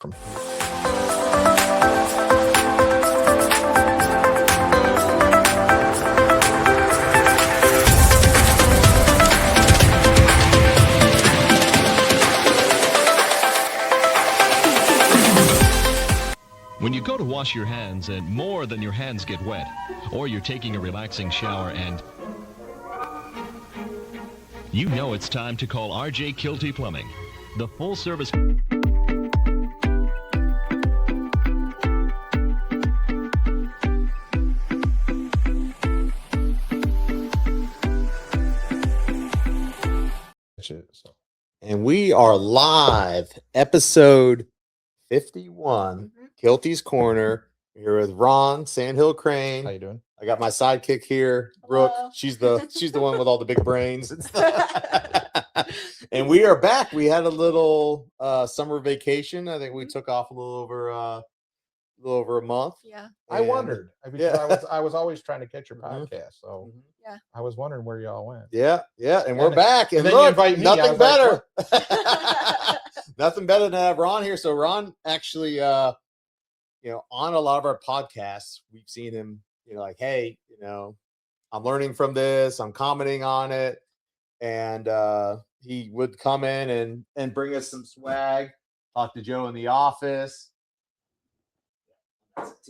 from When you go to wash your hands and more than your hands get wet, or you're taking a relaxing shower and you know it's time to call RJ Kielty Plumbing, the full service. And we are live, episode 51, Kielty's Corner. Here with Ron, SandHill Crane. How you doing? I got my sidekick here, Brooke. Hello. She's the one with all the big brains. And we are back. We had a little summer vacation. I think we took off a little over a month. Yeah. I wondered. I was always trying to catch your Mhm. podcast, so Yeah. I was wondering where y'all went. Yeah, and we're back. And then you look, invite me. I nothing was like, better. Nothing better than have Ron here. So Ron actually, on a lot of our podcasts, we've seen him, like, hey, I'm learning from this. I'm commenting on it. And he would come in and bring us some swag, talk to Joe in the office.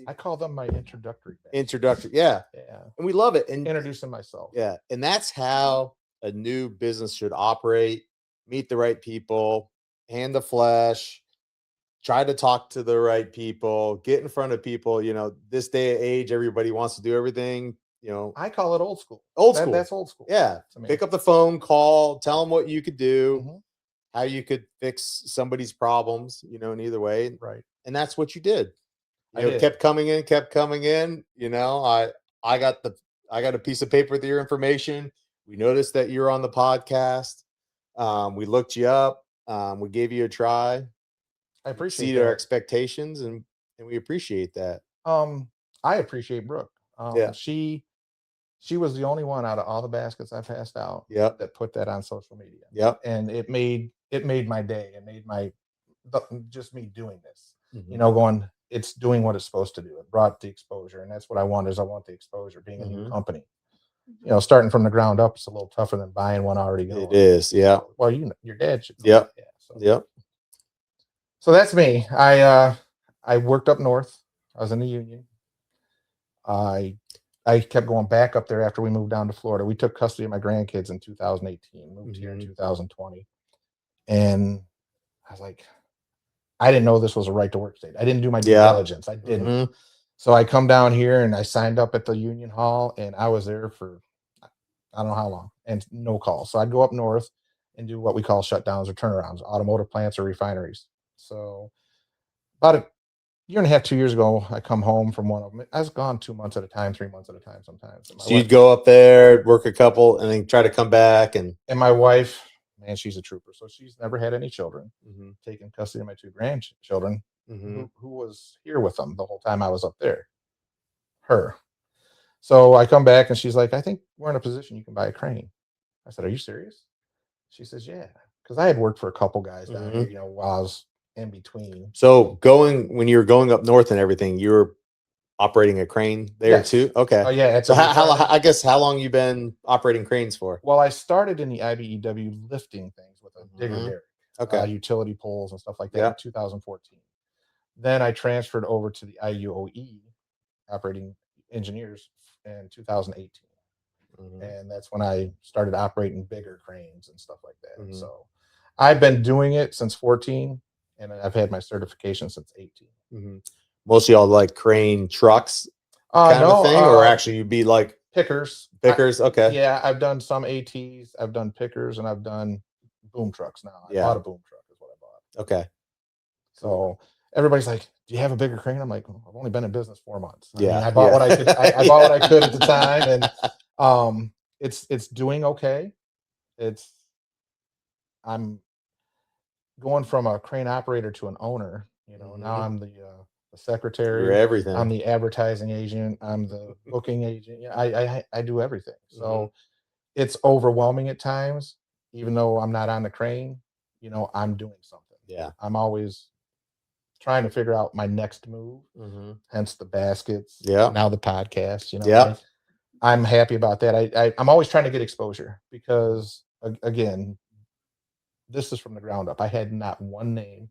I call them my introductory. Introductory. Yeah. Yeah. And we love it. And Introducing myself. yeah. And that's how a new business should operate. Meet the right people, hand the flesh, try to talk to the right people, get in front of people. This day and age, everybody wants to do everything. I call it old school. Old school. That's old school. Yeah. to me. Pick up the phone, call, tell them what you could do, Mhm. how you could fix somebody's problems, in either way. Right. And that's what you did. I did. Kept coming in. I got a piece of paper with your information. We noticed that you're on the podcast. We looked you up. We gave you a try. I appreciate Exceeded our that. expectations, and we appreciate that. I appreciate Brooke. Yeah. She was the only one out of all the baskets I passed out Yep. that put that on social media. Yep. And it made my day. It made just me doing this. Mhm. Going, it's doing what it's supposed to do. It brought the exposure, and that's what I want. I want the exposure. Being a new Mhm. company, starting from the ground up, it's a little tougher than buying one already going. It is. Yeah. Well, your dad should. Yep. Yeah. Yep. So that's me. I worked up north. I was in the union. I kept going back up there after we moved down to Florida. We took custody of my grandkids in 2018. Moved here in Mhm. 2020, and I was like, I didn't know this was a right to work state. I didn't do my due Yeah. diligence. I didn't. Mhm. So I come down here and I signed up at the union hall, and I was there for I don't know how long, and no call. So I'd go up north and do what we call shutdowns or turnarounds, automotive plants or refineries. So about a year and a half, 2 years ago, I come home from one of them. I was gone 2 months at a time, 3 months at a time sometimes. And my So you'd wife- go up there, work a couple, and then try to come back. And and my wife, man, she's a trooper. So she's never had any children, Mhm. taking custody of my 2 grandchildren, Mhm. who was here with them the whole time I was up there. Her. So I come back and she's like, I think we're in a position you can buy a crane. I said, are you serious? She says, yeah. Because I had worked for a couple guys down Mhm. here, while I was in between. So when you were going up north and everything, you were operating a crane there Yes. too. Okay. Oh yeah. it's So a how refinery. how long you been operating cranes for? Well, I started in the IBEW lifting things with a digger Mhm. derrick, Okay. utility poles and stuff like that Yeah. in 2014. Then I transferred over to the IUOE operating engineers in 2018. Mhm. And that's when I started operating bigger cranes and stuff like that. Mhm. So I've been doing it since 14, and I've had my certification since 18. Mhm. Most of y'all like crane trucks kind No, of thing, or actually you'd be like pickers. pickers. Okay. Yeah, I've done some ATs, I've done pickers, and I've done boom trucks now. I Yeah. bought a boom truck is what I bought. Okay. So everybody's like, "Do you have a bigger crane?" I'm like, I've only been in business 4 months. I Yeah, mean, I bought yeah. what I could. I bought what I could at the time, and it's doing okay. I'm going from a crane operator to an owner. Now Mhm. I'm the secretary. You're everything. I'm the advertising agent. I'm the booking agent. Yeah, I do everything. So it's overwhelming at times, even though I'm not on the crane. I'm doing something. Yeah. I'm always trying to figure out my next move. Hence the baskets. Yeah. Now the podcast. You know. Yeah. I'm happy about that. I'm always trying to get exposure because again, this is from the ground up. I had not one name,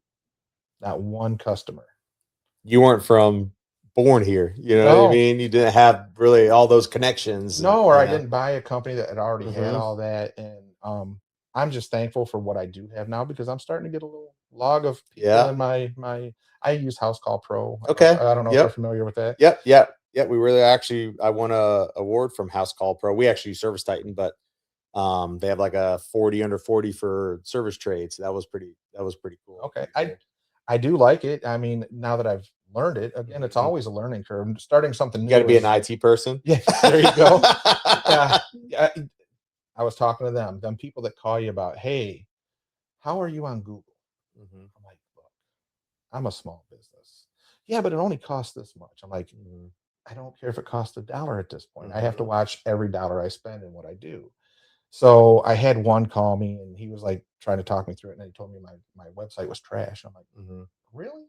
not one customer. You weren't born here. You know what I mean? You didn't have really all those connections. No, or I didn't buy a company that had already had all that. And I'm just thankful for what I do have now because I'm starting to get a little log of people in my I use House Call Pro. Okay. I don't know if you're familiar with that. Yep. We really I won a award from House Call Pro. We actually use Service Titan, but they have like a 40 under 40 for service trades. That was pretty cool. Okay. I do like it. I mean, now that I've learned it, again, it's always a learning curve. Starting something new. You got to be an IT person. Yeah, there you go. I was talking to them people that call you about, hey, how are you on Google? I'm like, look, I'm a small business. Yeah, but it only costs this much. I'm like, I don't care if it costs $1 at this point. I have to watch every dollar I spend in what I do. So I had one call me and he was like trying to talk me through it. And he told me my website was trash. I'm like, really?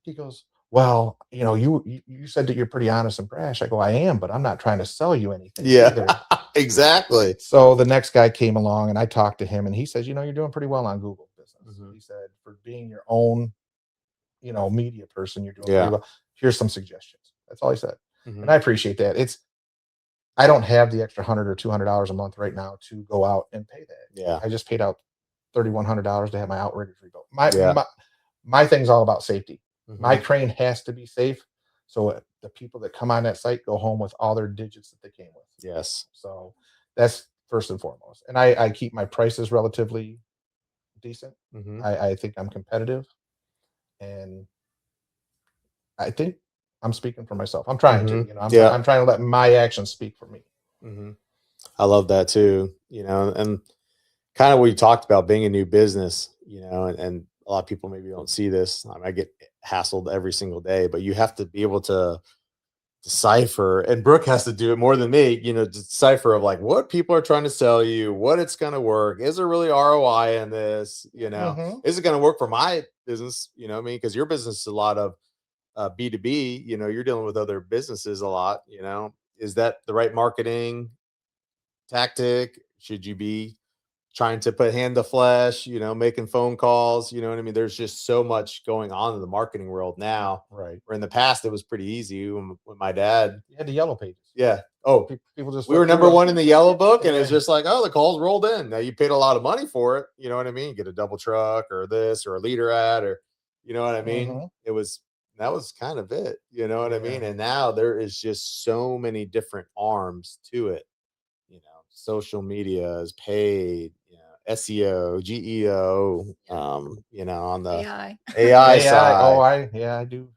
He goes, well, you know, you said that you're pretty honest and brash. I go, I am, but I'm not trying to sell you anything. Yeah, exactly. So the next guy came along and I talked to him and he says, you know, you're doing pretty well on Google business. He said, for being your own, you know, media person, you're doing pretty well. Here's some suggestions. That's all he said. And I appreciate that. I don't have the extra $100 or $200 a month right now to go out and pay that. Yeah. I just paid out $3,100 to have my outriggers rebuilt. My thing's all about safety. My crane has to be safe. So the people that come on that site go home with all their digits that they came with. Yes. So that's first and foremost. And I keep my prices relatively decent. I think I'm competitive. And I think I'm speaking for myself. I'm trying to, you know, I'm trying to let my actions speak for me. I love that too, you know, and kind of what you talked about being a new business, you know, and a lot of people maybe don't see this. I get hassled every single day, but you have to be able to decipher, and Brooke has to do it more than me, you know, decipher of like what people are trying to sell you, what it's going to work. Is there really ROI in this? You know, is it going to work for my business? You know what I mean? Because your business is a lot of B2B, you know, you're dealing with other businesses a lot, you know, is that the right marketing tactic? Should you be trying to put hand to flesh, you know, making phone calls, you know what I mean? There's just so much going on in the marketing world now. Right. Where in the past, it was pretty easy when my dad. You had the yellow pages. Yeah. Oh, people just. We were number one in the yellow book, and it's just like, oh, the calls rolled in. Now you paid a lot of money for it. You know what I mean? Get a double truck or this or a leader ad or, you know what I mean? That was kind of it. You know what I mean? And now there is just so many different arms to it. You know, social media is paid, you know, SEO, GEO, you know, on the AI side. Oh, I do.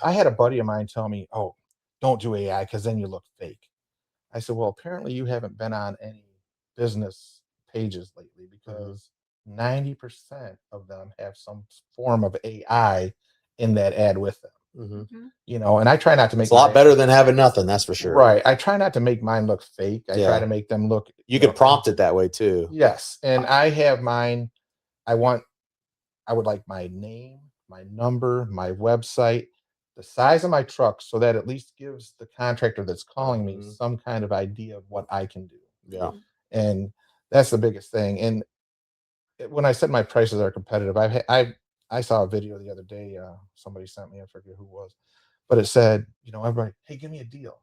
I had a buddy of mine tell me, oh, don't do AI because then you look fake. I said, well, apparently you haven't been on any business pages lately because 90% of them have some form of AI in that ad with them. You know, and I try not to make it's a lot better than having nothing, that's for sure. Right. I try not to make mine look fake. I try to make them look. You can prompt it that way too. Yes. And I have mine. I would like my name, my number, my website, the size of my truck, so that at least gives the contractor that's calling me some kind of idea of what I can do. Yeah. And that's the biggest thing. And when I said my prices are competitive, I saw a video the other day. Somebody sent me, I forget who it was, but it said, you know, everybody, hey, give me a deal.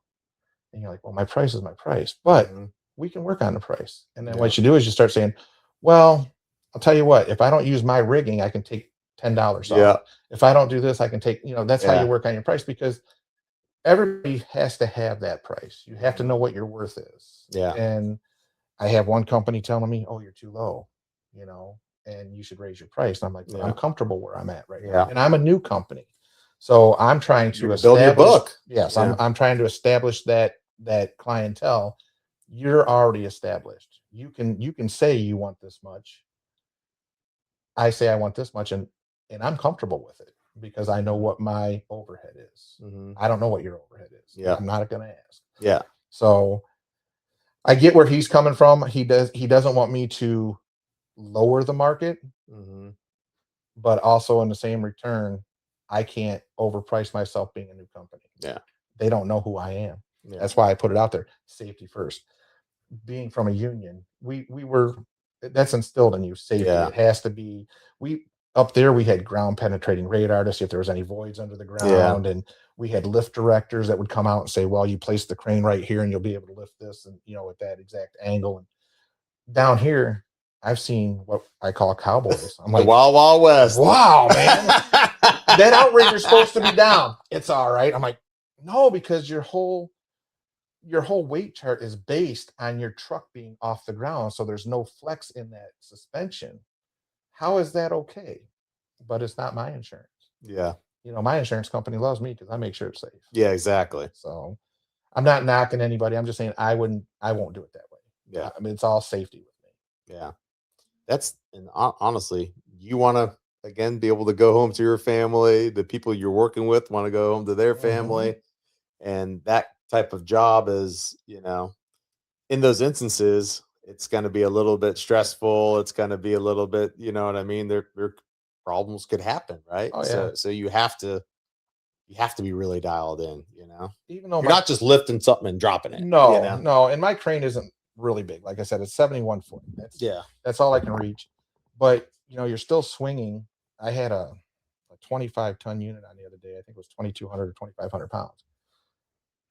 And you're like, well, my price is my price, but we can work on the price. And then what you do is you start saying, well, I'll tell you what, if I don't use my rigging, I can take $10 off. If I don't do this, I can take, you know, that's how you work on your price, because everybody has to have that price. You have to know what your worth is. Yeah. And I have one company telling me, oh, you're too low, you know, and you should raise your price. And I'm like, well, I'm comfortable where I'm at right now. And I'm a new company. So I'm trying to build your book. Yes. I'm trying to establish that clientele. You're already established. You can say you want this much. I say I want this much, and I'm comfortable with it because I know what my overhead is. I don't know what your overhead is. Yeah. I'm not going to ask. Yeah. So I get where he's coming from. He doesn't want me to lower the market, but also in the same return, I can't overprice myself being a new company. Yeah. They don't know who I am. Yeah. That's why I put it out there. Safety first. Being from a union, we were, that's instilled in you. Safety. Yeah. It has to be, up there, we had ground penetrating radar to see if there was any voids under the ground. And we had lift directors that would come out and say, well, you place the crane right here and you'll be able to lift this. And, at that exact angle. And down here, I've seen what I call cowboys. I'm like, Wild, Wild West. Wow, man. That outrigger's supposed to be down. It's all right. I'm like, no, because your whole weight chart is based on your truck being off the ground. So there's no flex in that suspension. How is that okay? But it's not my insurance. Yeah. My insurance company loves me because I make sure it's safe. Yeah, exactly. So I'm not knocking anybody. I'm just saying I won't do it that way. Yeah. I mean, it's all safety with me. Yeah. And honestly, you want to, again, be able to go home to your family. The people you're working with want to go home to their family. And that type of job is, in those instances, it's going to be a little bit stressful. It's going to be a little bit, you know what I mean? There problems could happen, right? Oh, yeah. So you have to be really dialed in, Even though you're not just lifting something and dropping it. No. And my crane isn't really big. Like I said, it's 71 foot. That's all I can reach. But, you're still swinging. I had a 25-ton unit on the other day. I think it was 2,200 or 2,500 pounds.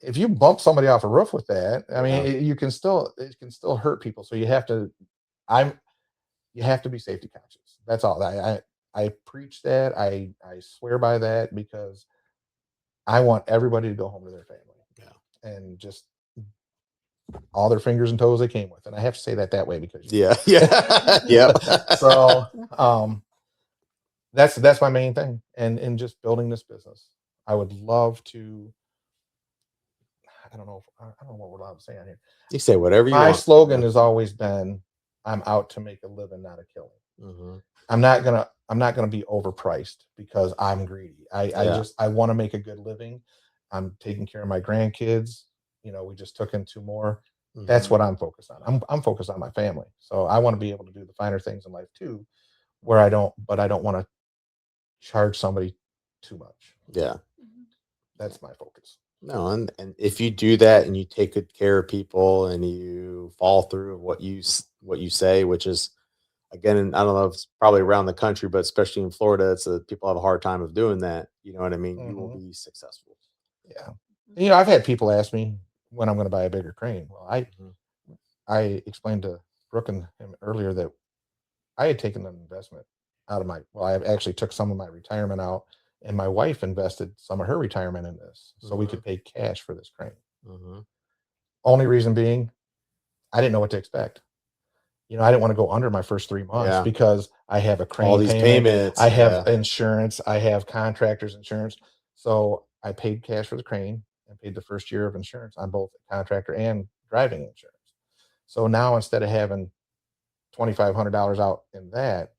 If you bump somebody off a roof with that, I mean, it can still hurt people. So you have to be safety conscious. That's all. I preach that. I swear by that because I want everybody to go home to their family. Yeah. And just all their fingers and toes they came with. And I have to say that way because yeah. So that's my main thing. And just building this business. I would love to. I don't know what we're allowed to say on here. You say whatever you want. My slogan has always been, I'm out to make a living, not a killing. Mm-hmm. I'm not gonna be overpriced because I'm greedy. I want to make a good living. I'm taking care of my grandkids. We just took in 2 more. Mm-hmm. That's what I'm focused on. I'm focused on my family. So I want to be able to do the finer things in life too, where I don't want to charge somebody too much. Yeah. That's my focus. No, and if you do that and you take good care of people and you follow through of what you say, which is, again, and I don't know if it's probably around the country, but especially in Florida, people have a hard time of doing that. You know what I mean? Mm-hmm. You will be successful. Yeah. I've had people ask me when I'm going to buy a bigger crane. Well, I explained to Brooke and him earlier that I had taken an investment out of I actually took some of my retirement out. And my wife invested some of her retirement in this so we could pay cash for this crane. Mm-hmm. Only reason being, I didn't know what to expect. I didn't want to go under my first 3 months because I have a crane. All these payments. I have insurance. I have contractor's insurance. So I paid cash for the crane and paid the first year of insurance on both contractor and driving insurance. So now instead of having $2,500 out in that,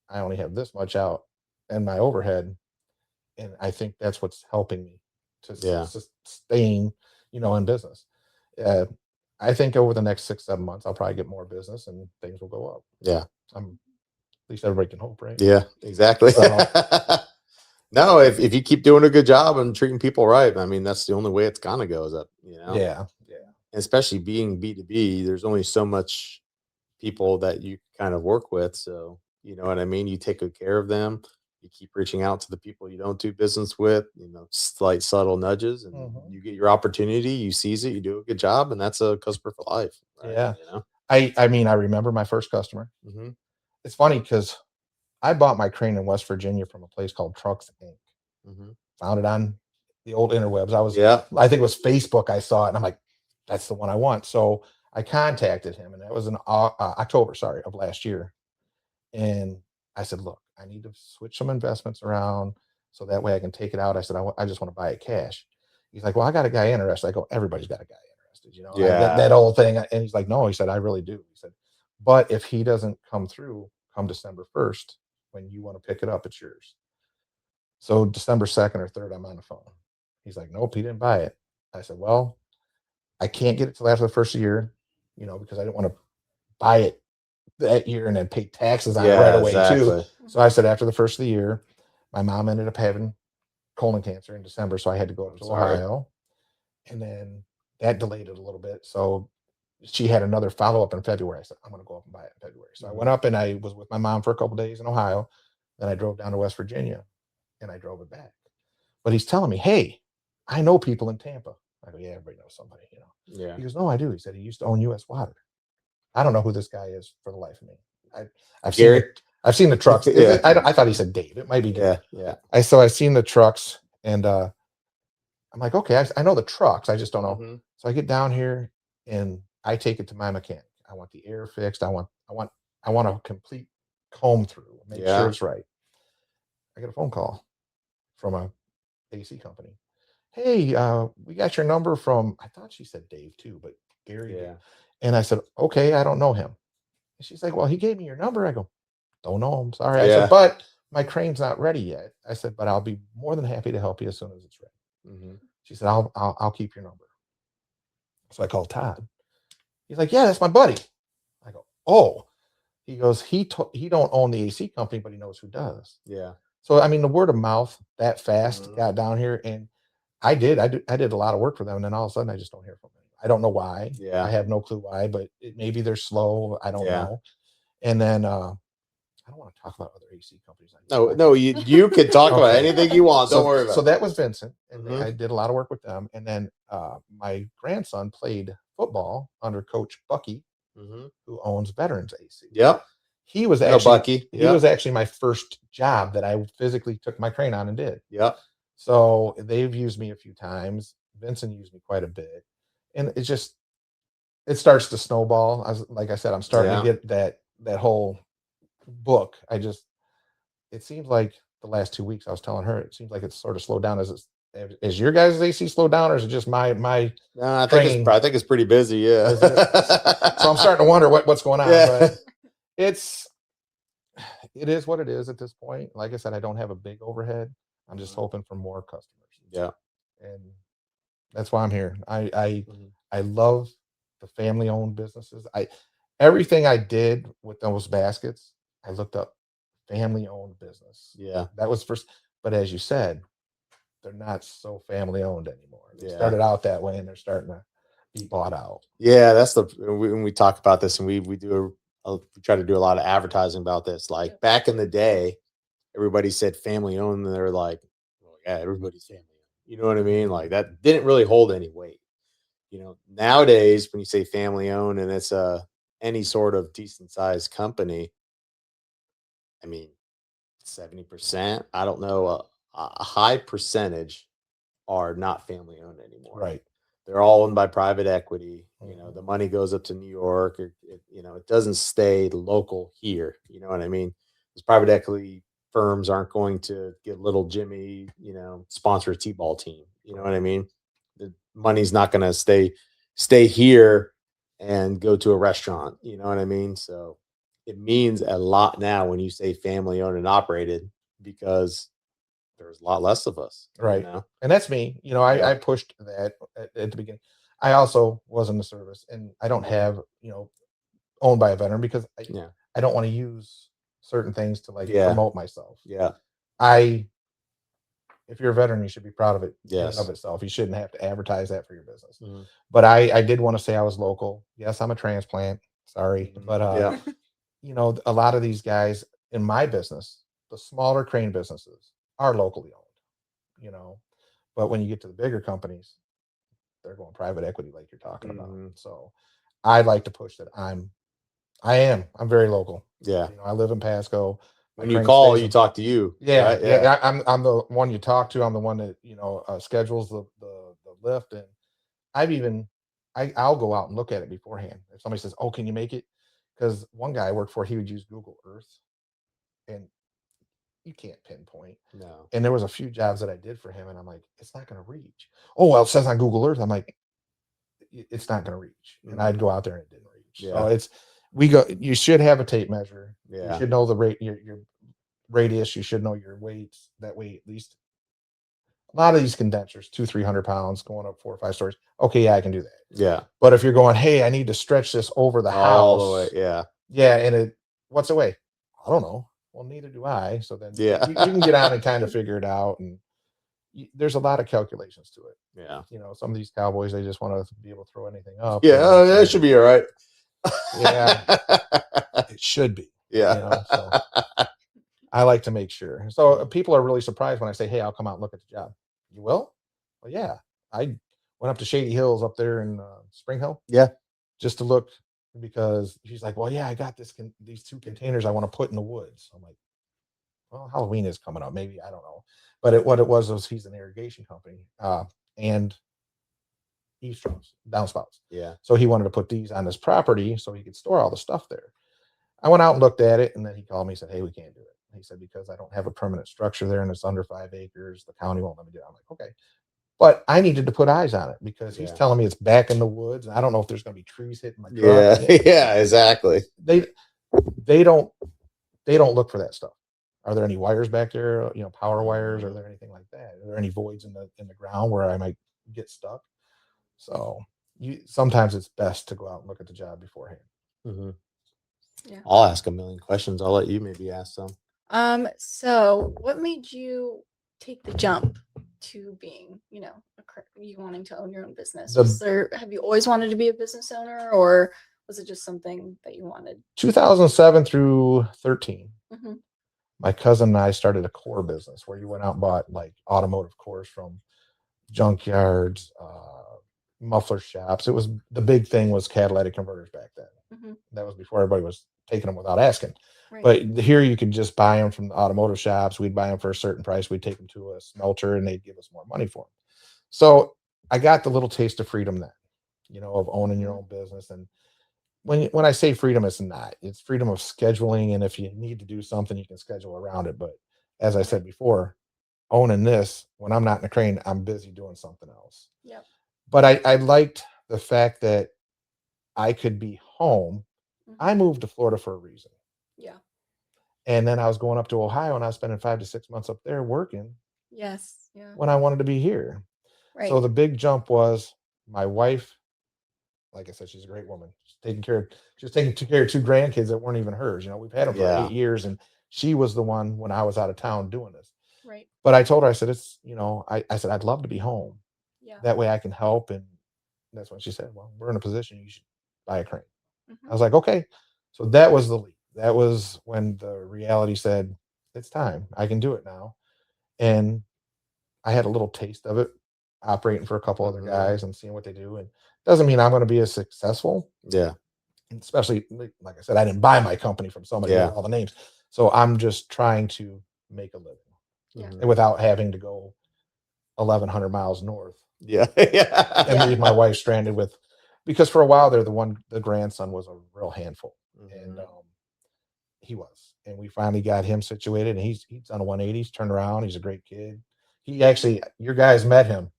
I only have this much out in my overhead. And I think that's what's helping me to sustain, in business. I think over the next 6-7 months, I'll probably get more business and things will go up. Yeah. At least everybody can hope, right? Yeah, exactly. So, no, if you keep doing a good job and treating people right, I mean, that's the only way it's going to go is up, Yeah. And especially being B2B, there's only so much people that you kind of work with. So, you know what I mean? You take good care of them. You keep reaching out to the people you don't do business with, slight subtle nudges, and you get your opportunity, you seize it, you do a good job, and that's a customer for life. Right? Yeah. I mean, I remember my first customer. Mm-hmm. It's funny because I bought my crane in West Virginia from a place called Trucks Inc. Mm-hmm. Found it on the old interwebs. I think it was Facebook. I saw it and I'm like, that's the one I want. So I contacted him, and that was in October of last year. And I said, look, I need to switch some investments around so that way I can take it out. I said, I just want to buy it cash. He's like, well, I got a guy interested. I go, everybody's got a guy interested, that old thing. And he's like, no, he said, I really do. He said, but if he doesn't come through come December 1st, when you want to pick it up, it's yours. So December 2nd or 3rd, I'm on the phone. He's like, nope, he didn't buy it. I said, well, I can't get it till after the first year, because I didn't want to buy it that year and then pay taxes on it right away too. So I said, after the first of the year, my mom ended up having colon cancer in December, so I had to go up I'm to sorry. Ohio, and then that delayed it a little bit. So she had another follow-up in February. I said, I'm going to go up and buy it in February. So I went up and I was with my mom for a couple days in Ohio. Then I drove down to West Virginia and I drove it back. But he's telling me, hey, I know people in Tampa. I go, yeah, everybody knows somebody, you know. Yeah. He goes, no, I do. He said he used to own U.S. Water. I don't know who this guy is for the life of me. I've Gary? seen the trucks. Yeah. I thought he said Dave. It might be Dave. Yeah. So I've seen the trucks, and I'm like, okay, I know the trucks. I just don't know. Mhm. So I get down here and I take it to my mechanic. I want the air fixed. I want a complete comb through, make sure it's right. I get a phone call from a AC company. Hey, we got your number from, I thought she said Dave too, but Gary. Yeah. And I said, okay, I don't know him. And she's like, well, he gave me your number. I go, don't know him. Sorry. I Yeah. said, but my crane's not ready yet. I said, but I'll be more than happy to help you as soon as it's ready. Mhm. She said, I'll keep your number. So I called Todd. He's like, yeah, that's my buddy. I go, oh. He goes, he don't own the AC company, but he knows who does. Yeah. So I mean, the word of mouth that fast got down here, and I did a lot of work for them, and then all of a sudden I just don't hear from them. I don't know why. Yeah. I have no clue why, but maybe they're slow. I don't Yeah. know. And then I don't want to talk about other AC companies. No, you can talk about Okay. anything you want. Don't worry about So it. that was Vincent, and Mhm. I did a lot of work with them. And then my grandson played football under Coach Bucky, Mhm. who owns Veterans AC. Yep. He was No, actually Bucky. he was actually my first job that I physically took my crane on and did. Yep. So they've used me a few times. Vincent used me quite a bit, and it starts to snowball. Like I said, I'm starting to get that whole book. It seems like the last 2 weeks I was telling her, it seems like it's sort of slowed down. Is your guys' AC slowed down, or is it just my No, I crane? think it's pretty busy. Yeah. So I'm starting to wonder what's going on. Yeah. But it is what it is at this point. Like I said, I don't have a big overhead. I'm just hoping for more customers. Yeah. And that's why I'm here. I Mhm. love the family owned businesses. Everything I did with those baskets, I looked up family owned business. Yeah. That was first. But as you said, they're not so family owned anymore. They Yeah. started out that way and they're starting to be bought out. Yeah, that's when we talk about this, and we we try to do a lot of advertising about this. Like back in the day, everybody said family owned, and they're like, well, yeah, everybody's family owned. You know what I mean? Like that didn't really hold any weight. You know, nowadays when you say family owned and it's any sort of decent sized company, I mean, 70%, I don't know, a high percentage are not family owned anymore. Right. They're all owned by private equity. You know, the money goes up to New York. It doesn't stay local here. You know what I mean? These private equity firms aren't going to get little Jimmy, sponsor a T-ball team. You know what I mean? The money's not going to stay here and go to a restaurant. You know what I mean? So it means a lot now when you say family owned and operated, because there's a lot less of us. Right. You know? And that's me. I pushed that at the beginning. I also was in the service, and I don't have, owned by a veteran because I don't want to use certain things to promote myself. Yeah. If you're a veteran, you should be proud of it in and Yes. of itself. You shouldn't have to advertise that for your business. Mhm. But I did want to say I was local. Yes, I'm a transplant. Sorry. But a lot of these guys in my business, the smaller crane businesses, are locally owned, but when you get to the bigger companies, they're going private equity like you're talking about. So I'd like to push that I'm very local. Yeah. I live in Pasco. When you call, you talk to you. Yeah. Right? Yeah. I'm the one you talk to. I'm the one that, schedules the lift. And I'll go out and look at it beforehand. If somebody says, oh, can you make it? Because one guy I worked for, he would use Google Earth, and you can't pinpoint. No. And there was a few jobs that I did for him, and I'm like, it's not going to reach. Oh, well, it says on Google Earth. I'm like, it's not going to reach. And I'd go out there and it didn't reach. Yeah. So you should have a tape measure. Yeah. You should know the rate, your radius. You should know your weights. That way, at least a lot of these condensers, 200-300 pounds, going up 4 or 5 stories. Okay, yeah, I can do that. Yeah. But if you're going, hey, I need to stretch this over the All house. the way. Yeah. Yeah. And what's the way? I don't know. Well, neither do I. So then you can get on and kind of figure it out. And, there's a lot of calculations to it. Yeah. You know, some of these cowboys, they just want to be able to throw anything up. Yeah. Oh, yeah, it should be all right. Yeah. It should be. Yeah. You know, so I like to make sure. So people are really surprised when I say, hey, I'll come out and look at the job. You will? Well, yeah. I went up to Shady Hills up there in Spring Hill. Yeah. Just to look, because she's like, well, yeah, I got these 2 containers I want to put in the woods. I'm like, well, Halloween is coming up. Maybe, I don't know. But what it was he's an irrigation company and eavesdrops, downspouts. Yeah. So he wanted to put these on his property so he could store all the stuff there. I went out and looked at it, and then he called me and said, hey, we can't do it. He said, because I don't have a permanent structure there and it's under 5 acres, the county won't let me do it. I'm like, okay. But I needed to put eyes on it because he's telling me it's back in the woods. And I don't know if there's going to be trees hitting my truck. Yeah. Yeah, exactly. They don't look for that stuff. Are there any wires back there? You know, power wires? Are there anything like that? Are there any voids in the ground where I might get stuck? So sometimes it's best to go out and look at the job beforehand. Mm-hmm. Yeah. I'll ask a million questions. I'll let you maybe ask some. So what made you take the jump to being, you know, you wanting to own your own business? Have you always wanted to be a business owner, or was it just something that you wanted? 2007 through 13. Mm-hmm. My cousin and I started a core business where you went out and bought like automotive cores from junkyards, muffler shops. It was, the big thing was catalytic converters back then. Mm-hmm. That was before everybody was taking them without asking. Right. But here you could just buy them from the automotive shops. We'd buy them for a certain price. We'd take them to a smelter and they'd give us more money for them. So I got the little taste of freedom then, you know, of owning your own business. And when I say freedom, it's freedom of scheduling. And if you need to do something, you can schedule around it. But as I said before, owning this, when I'm not in the crane, I'm busy doing something else. Yep. But I liked the fact that I could be home. Mm-hmm. I moved to Florida for a reason. Yeah. And then I was going up to Ohio and I was spending 5 to 6 months up there working. Yes. Yeah. When I wanted to be here. Right. So the big jump was my wife. Like I said, she's a great woman. She's taking care of 2 grandkids that weren't even hers. You know, we've had them for 8 years, and she was the one when I was out of town doing this. Right. But I told her, I said, it's, you know, I said, I'd love to be home. Yeah. That way I can help. And that's when she said, well, we're in a position, you should buy a crane. Mm-hmm. I was like, okay. So that was the leap. That was when the reality said, it's time. I can do it now. And I had a little taste of it, operating for a couple other guys and seeing what they do. And doesn't mean I'm going to be as successful. Yeah. Especially, like I said, I didn't buy my company from somebody with all the names. So I'm just trying to make a living. Yeah. And without having to go 1,100 miles north. Yeah. And leave my wife stranded with, because for a while there, the grandson was a real handful. And he was. And we finally got him situated, and he's done a 180. He's turned around. He's a great kid. He actually, your guys met him.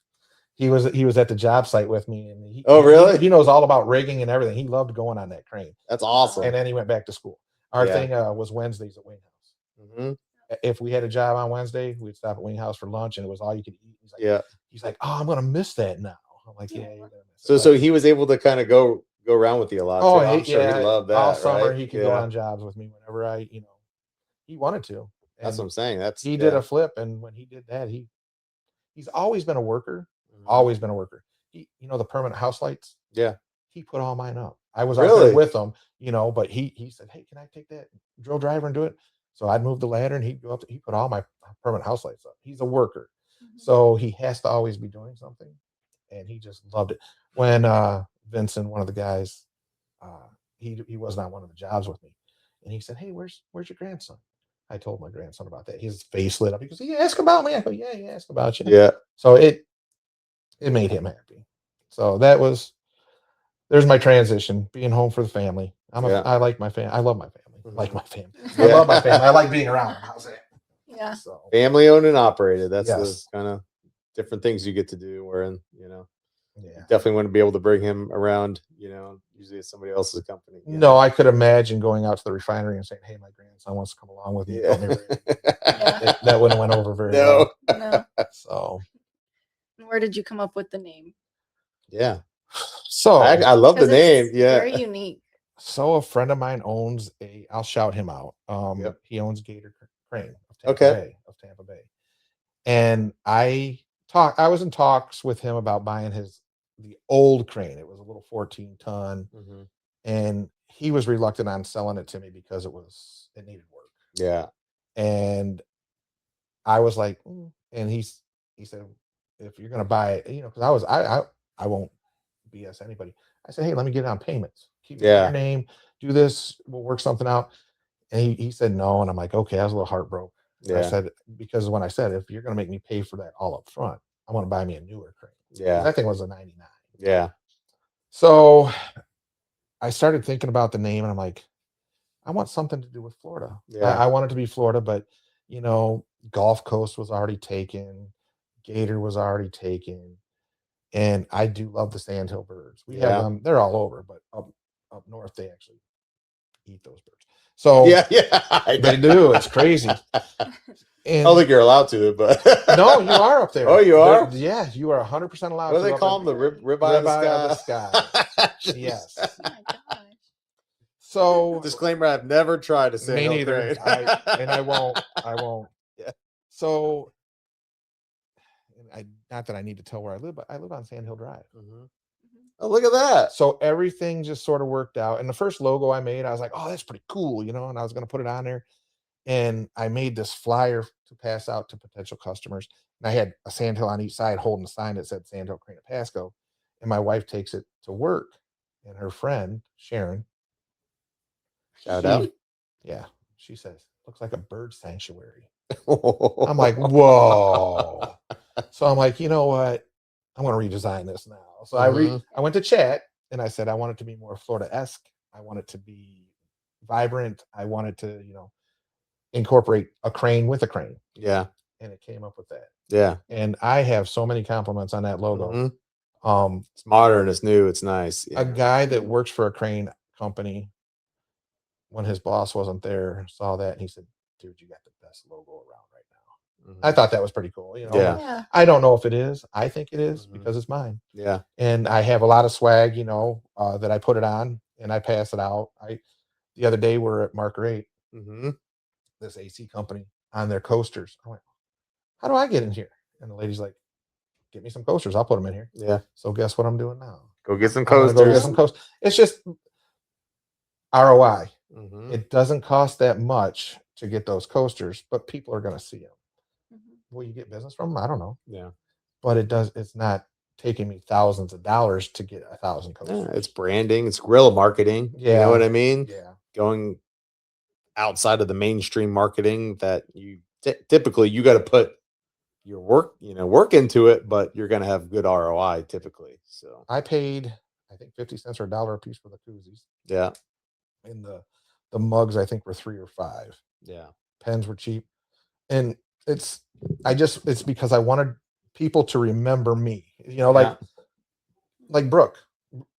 He was at the job site with me, and really? He knows all about rigging and everything. He loved going on that crane. That's awesome. And then he went back to school. Our thing was Wednesdays at Wing House. Mm-hmm. If we had a job on Wednesday, we'd stop at Wing House for lunch, and it was all you could eat. He's like, oh, I'm gonna miss that now. I'm like, yeah, you're gonna miss it. So he was able to kind of go around with you a lot. Oh, I'm sure he loved that. All summer, right? he could go on jobs with me whenever he wanted to. And that's what I'm saying. He did a flip, and when he did that, he's always been a worker. Always been a worker. The permanent house lights. Yeah. He put all mine up. I was out there with him, but he said, hey, can I take that drill driver and do it? So I'd move the ladder, and he'd go up. He put all my permanent house lights up. He's a worker. Mm-hmm. So he has to always be doing something. And he just loved it. When Vincent, one of the guys, he wasn't on one of the jobs with me. And he said, hey, where's your grandson? I told my grandson about that. His face lit up. He goes, he asked about me. I go, yeah, he asked about you. Yeah. So it made him happy. So there's my transition, being home for the family. I like my family. I love my family. Like my family. I love my family. I like being around them. How's that? Yeah. So family owned and operated. That's the kind of different things you get to do. Wherein, you definitely want to be able to bring him around, usually it's somebody else's company. No, I could imagine going out to the refinery and saying, hey, my grandson wants to come along with me. Yeah. That wouldn't have went over very well. No. So where did you come up with the name? Yeah. So I love the name. Yeah. Very unique. So a friend of mine owns I'll shout him out. He owns Gator Crane of Tampa Bay. And I I was in talks with him about buying the old crane. It was a little 14-ton, and he was reluctant on selling it to me because it needed work. Yeah. And I was like, and he said, if you're gonna buy it, because I won't BS anybody. I said, hey, let me get it on payments. Keep it in your name. Do this. We'll work something out. And he said no, and I'm like, okay. I was a little heartbroken. I said, because when I said, if you're gonna make me pay for that all up front, I want to buy me a newer crane. Yeah. That thing was a 99. Yeah. So I started thinking about the name, and I'm like, I want something to do with Florida. Yeah. I want it to be Florida, but Gulf Coast was already taken, Gator was already taken, and I do love the SandHill birds. We have them; they're all over, but up north they actually eat those birds. So they do. It's crazy. And I don't think you're allowed to, but no, you are up there. Oh, you are? Yeah, you are 100% allowed. What do they call them? The ribeye of the sky. Yes. Oh my gosh. So disclaimer: I've never tried to say me neither. I won't. Yeah. So, not that I need to tell where I live, but I live on SandHill Drive. Oh, look at that. So everything just sort of worked out. And the first logo I made, I was like, oh, that's pretty cool, and I was going to put it on there. And I made this flyer to pass out to potential customers. And I had a SandHill on each side holding a sign that said SandHill Crane at Pasco. And my wife takes it to work. And her friend, Sharon, shout out. Yeah. She says, looks like a bird sanctuary. I'm like, whoa. So I'm like, you know what? I'm going to redesign this now. So I went to chat and I said, I want it to be more Florida-esque. I want it to be vibrant. I want it to, incorporate a crane with a crane. Yeah. And it came up with that. Yeah. And I have so many compliments on that logo. It's modern, it's new, it's nice. A guy that works for a crane company, when his boss wasn't there, saw that and he said, dude, you got the best logo around right now. I thought that was pretty cool. Yeah. I don't know if it is. I think it is because it's mine. Yeah. And I have a lot of swag, that I put it on and I pass it out. The other day we're at Marker 8, this AC company on their coasters. I went, how do I get in here? And the lady's like, get me some coasters. I'll put them in here. Yeah. So guess what I'm doing now? Go get some Go coasters. get some coasters. It's just ROI. It doesn't cost that much to get those coasters, but people are going to see them. Will you get business from them? I don't know. Yeah. But it's not taking me thousands of dollars to get 1,000 coasters. Yeah, it's branding. It's guerrilla marketing. Yeah. You know what I mean? Yeah. Going outside of the mainstream marketing that you typically you got to put your work into it, but you're going to have good ROI typically. So I paid, I think 50 cents or $1 a piece for the koozies. Yeah. And the mugs, I think, were $3 or $5. Yeah. Pens were cheap. And it's because I wanted people to remember me, like Brooke.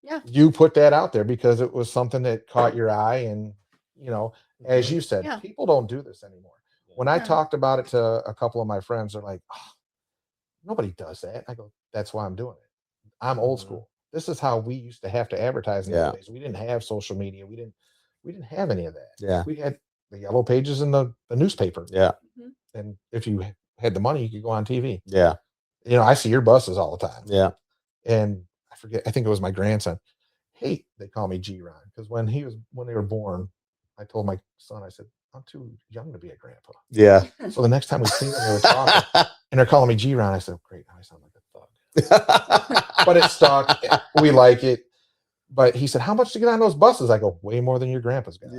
Yeah. You put that out there because it was something that caught your eye. And, as you said, people don't do this anymore. When I talked about it to a couple of my friends, they're like, oh, nobody does that. I go, that's why I'm doing it. I'm old school. This is how we used to have to advertise in the days. We didn't have social media. We didn't have any of that. Yeah. We had the yellow pages in the newspaper. Yeah. And if you had the money, you could go on TV. Yeah. I see your buses all the time. Yeah. And I think it was my grandson. Hey, they call me G-Ron. Because when they were born, I told my son, I said, I'm too young to be a grandpa. Yeah. So the next time we seen them, they were talking and they're calling me G-Ron. I said, great. Now I sound like a thug. But it stuck. We like it. But he said, how much to get on those buses? I go, way more than your grandpa's got.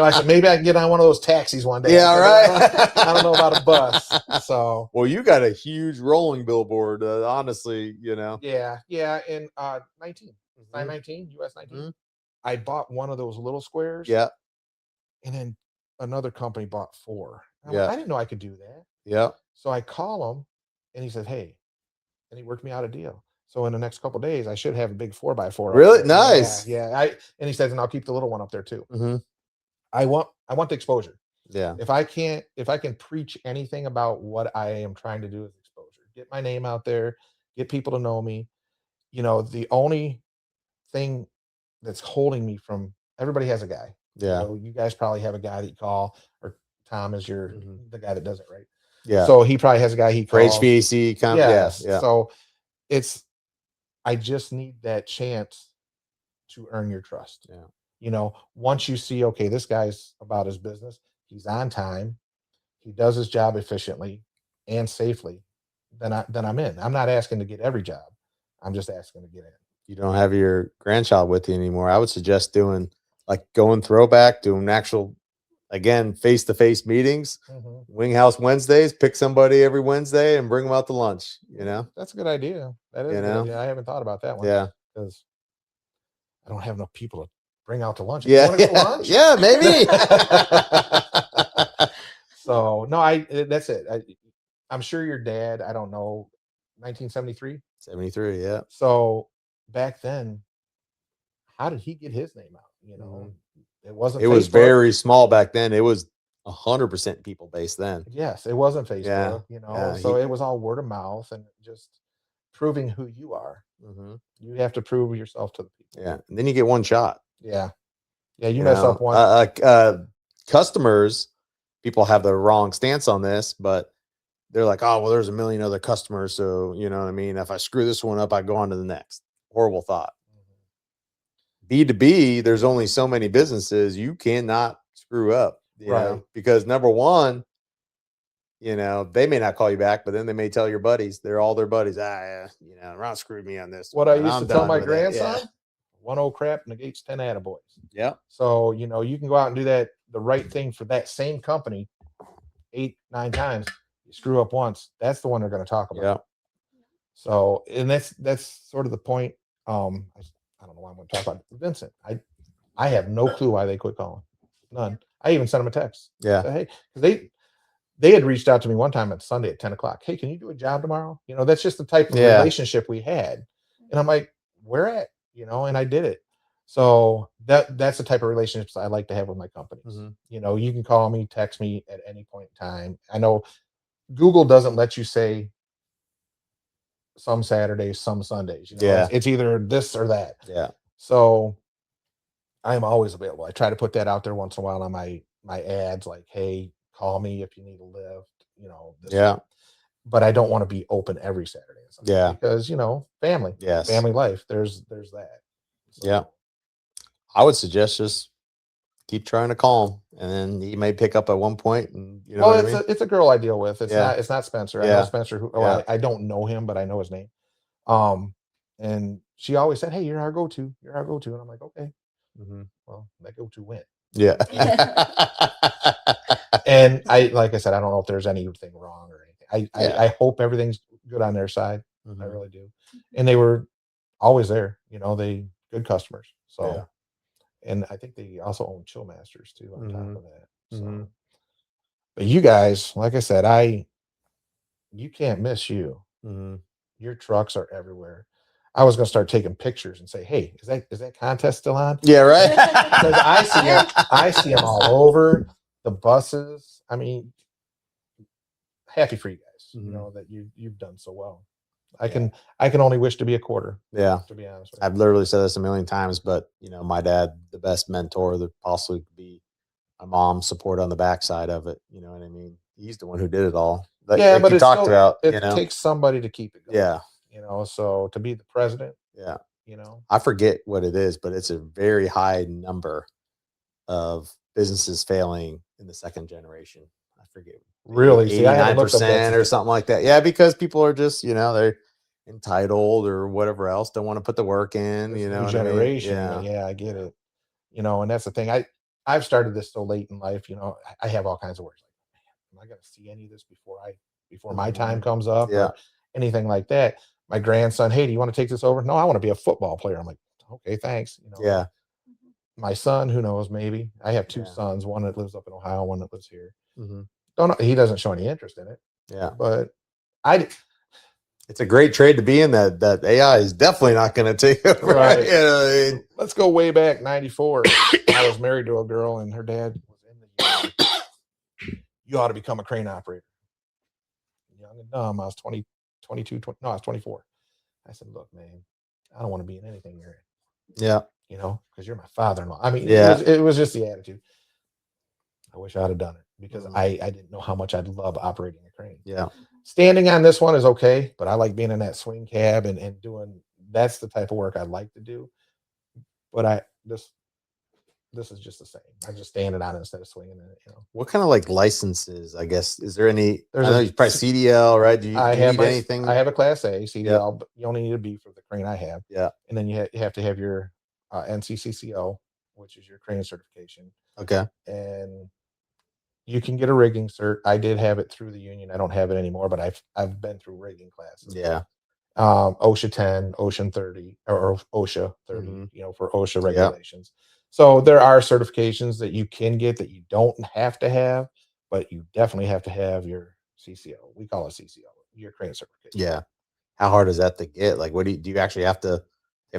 I said, maybe I can get on one of those taxis one day. Yeah, right. I don't know about a bus. So, well, you got a huge rolling billboard, honestly, Yeah. In 19, US 19. I bought one of those little squares. Yeah. And then another company bought 4. Yeah. I didn't know I could do that. Yeah. So I call him and he said, hey, and he worked me out a deal. So in the next couple of days, I should have a big 4x4. Really? Nice. Yeah. And he says, and I'll keep the little one up there too. I want the exposure. Yeah. If I can preach anything about what I am trying to do with exposure, get my name out there, get people to know me. The only thing that's holding me from, everybody has a guy. Yeah. You guys probably have a guy that you call, or Tom is the guy that does it, right? Yeah. So he probably has a guy he For calls. HVAC. Yes. Yeah. So I just need that chance to earn your trust. Yeah. You know, once you see, okay, this guy's about his business, he's on time, he does his job efficiently and safely, then I'm in. I'm not asking to get every job. I'm just asking to get in. You don't have your grandchild with you anymore. I would suggest doing going throwback, doing actual, again, face-to-face meetings, Wing House Wednesdays, pick somebody every Wednesday and bring them out to lunch, you know? That's a good idea. That is a good idea. I haven't thought about that one. Yeah. Because I don't have enough people to bring out to lunch. Yeah. You want to go to lunch? Yeah, maybe. So no, that's it. I'm sure your dad, I don't know, 1973? 73, yeah. So back then, how did he get his name out? You know, it wasn't. It was very small back then. It was 100% people based then. Yes, it wasn't Facebook. Yeah. You know, Yeah, so it was all word of mouth and just proving who you are. You have to prove yourself to the people. Yeah, and then you get one shot. Yeah, yeah. You mess up one. Customers, people have the wrong stance on this, but they're like, oh, well, there's a million other customers, so you know what I mean. If I screw this one up, I go on to the next. Horrible thought. B2B, there's only so many businesses you cannot screw up, you know, because number one, you know, they may not call you back, but then they may tell your buddies. They're all their buddies. You know, Ron screwed me on this. What I used to tell my grandson, 1 old crap negates 10 attaboys. Yeah. So, you know, you can go out and do the right thing for that same company 8, 9 times. You screw up once, that's the one they're going to talk about. Yeah. So, and that's sort of the point. I don't know why I'm going to talk about Vincent. I have no clue why they quit calling. None. I even sent them a text. Yeah. Said, hey, because they had reached out to me one time on Sunday at 10 o'clock. Hey, can you do a job tomorrow? You know, that's just the type of relationship we had. And I'm like, where at? You know, and I did it. So that's the type of relationships I like to have with my companies. You know, you can call me, text me at any point in time. I know Google doesn't let you say some Saturdays, some Sundays. You know, it's either this or that. Yeah. So I'm always available. I try to put that out there once in a while on my ads, like, hey, call me if you need a lift, you know. But I don't want to be open every Saturday or something. Yeah. Because, you know, family. Yes. Family life. There's that. So. Yeah. I would suggest just keep trying to call him, and then he may pick up at one point. And you know, it's a girl I deal with. It's not Spencer. I know Spencer. I don't know him, but I know his name. And she always said, "Hey, you're our go-to. You're our go-to." And I'm like, okay. Well, that go-to went. Yeah. And like I said, I don't know if there's anything wrong or anything. I hope everything's good on their side. I really do. And they were always there. You know, they good customers. So, and I think they also own Chill Masters too on top of that. So, but you guys, like I said, you can't miss you. Your trucks are everywhere. I was going to start taking pictures and say, hey, is that contest still on? Yeah, right. Because I see them all over the buses. I mean, happy for you guys. You know that you've done so well. I can only wish to be a quarter. Yeah. To be honest with I've literally said this a million times, but you know, my dad, the best mentor that possibly could be, my mom's support on the backside of it. You know what I mean? He's the one who did it all. But you talked about, it takes somebody to keep it going. Yeah. You know, so to be the president. Yeah. You know, I forget what it is, but it's a very high number of businesses failing in the second generation. I forget. Really? 89% or something like that. Yeah, because people are just, you know, they're entitled or whatever else, don't want to put the work in, you know. Generation. I mean? Yeah, I get it. You know, and that's the thing. I've started this so late in life, you know, I have all kinds of words like, man, am I gonna see any of this before my time comes up or anything like that? My grandson, hey, do you want to take this over? No, I want to be a football player. I'm like, okay, thanks. You know, yeah. My son, who knows, maybe. I have 2 sons, one that lives up in Ohio, one that lives here. Don't know, he doesn't show any interest in it. Yeah. But it's a great trade to be in. That AI is definitely not going to take over. Right. You know what I mean? Let's go way back, 94. I was married to a girl and her dad was in the union. You ought to become a crane operator. Young and dumb. I was I was 24. I said, look, man, I don't want to be in anything you're in. Yeah. You know, because you're my father-in-law. I mean, it was just the attitude. I wish I'd have done it because Mhm. I didn't know how much I'd love operating a crane. Yeah. Standing on this one is okay, but I like being in that swing cab and doing that's the type of work I like to do. But this is just the same. I'm just standing on it instead of swinging it. You know, What kind of like licenses? I guess is there any? There's I know a you probably CDL, right? Do you need anything? I have a Class A Yeah. CDL, but you only need a B for the crane I have, Yeah. and then you have to have your NCCCO, which is your crane certification, Okay. and you can get a rigging cert. I did have it through the union. I don't have it anymore, but I've been through rigging classes. Yeah. OSHA 10, Ocean 30, or OSHA 30, Mhm. you know, for OSHA Yeah. regulations. So there are certifications that you can get that you don't have to have, but you definitely have to have your CCO. We call it CCO, your crane certification. Yeah. How hard is that to get? Like, what do you actually have to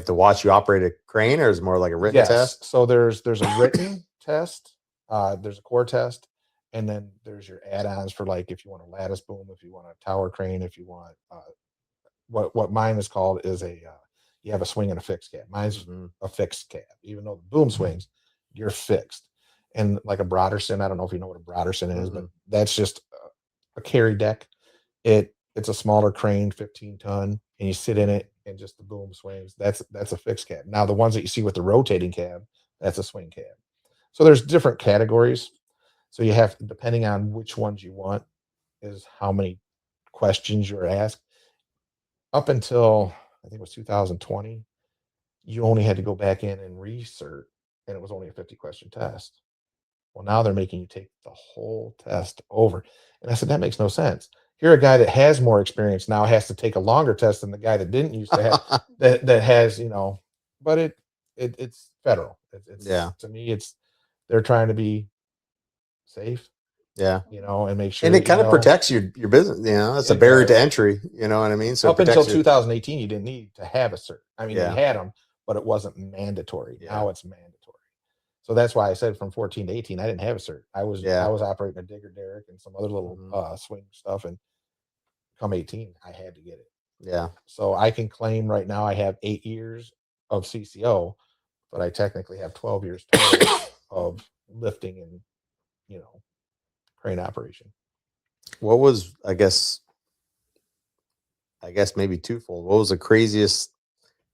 watch you operate a crane, or is it more like a written Yes. test? So there's a written test, there's a core test, and then there's your add-ons for like if you want a lattice boom, if you want a tower crane, if you want what mine is called is you have a swing and a fixed cab. Mine's Mhm. a fixed cab, even though the boom swings, you're fixed. And like a Broderson, I don't know if you know what a Broderson is, but that's just a carry deck. It's a smaller crane, 15 ton, and you sit in it and just the boom swings. That's a fixed cab. Now the ones that you see with the rotating cab, that's a swing cab. So there's different categories. So you have, depending on which ones you want, is how many questions you're asked. Up until I think it was 2020, you only had to go back in and recert, and it was only a 50-question test. Well, now they're making you take the whole test over. And I said, that makes no sense. Here, a guy that has more experience now has to take a longer test than the guy that didn't used to have that has, you know, but it's federal. It's Yeah. to me, it's they're trying to be safe, Yeah. you know, and make sure And it that, kind of protects your business. You know, it's a It barrier to does. entry. You know what I mean? So it Up until protects you. 2018, you didn't need to have a cert. I mean, Yeah. you had them, but it wasn't mandatory. Yeah. Now it's mandatory. So that's why I said from 14 to 18, I didn't have a cert. I was Yeah. operating a digger derrick and some other little swing stuff. And come 18, I had to get it. Yeah. So I can claim right now I have 8 years of CCO, but I technically have 12 years total of lifting and, you know, crane operation. What was, I guess maybe twofold. What was the craziest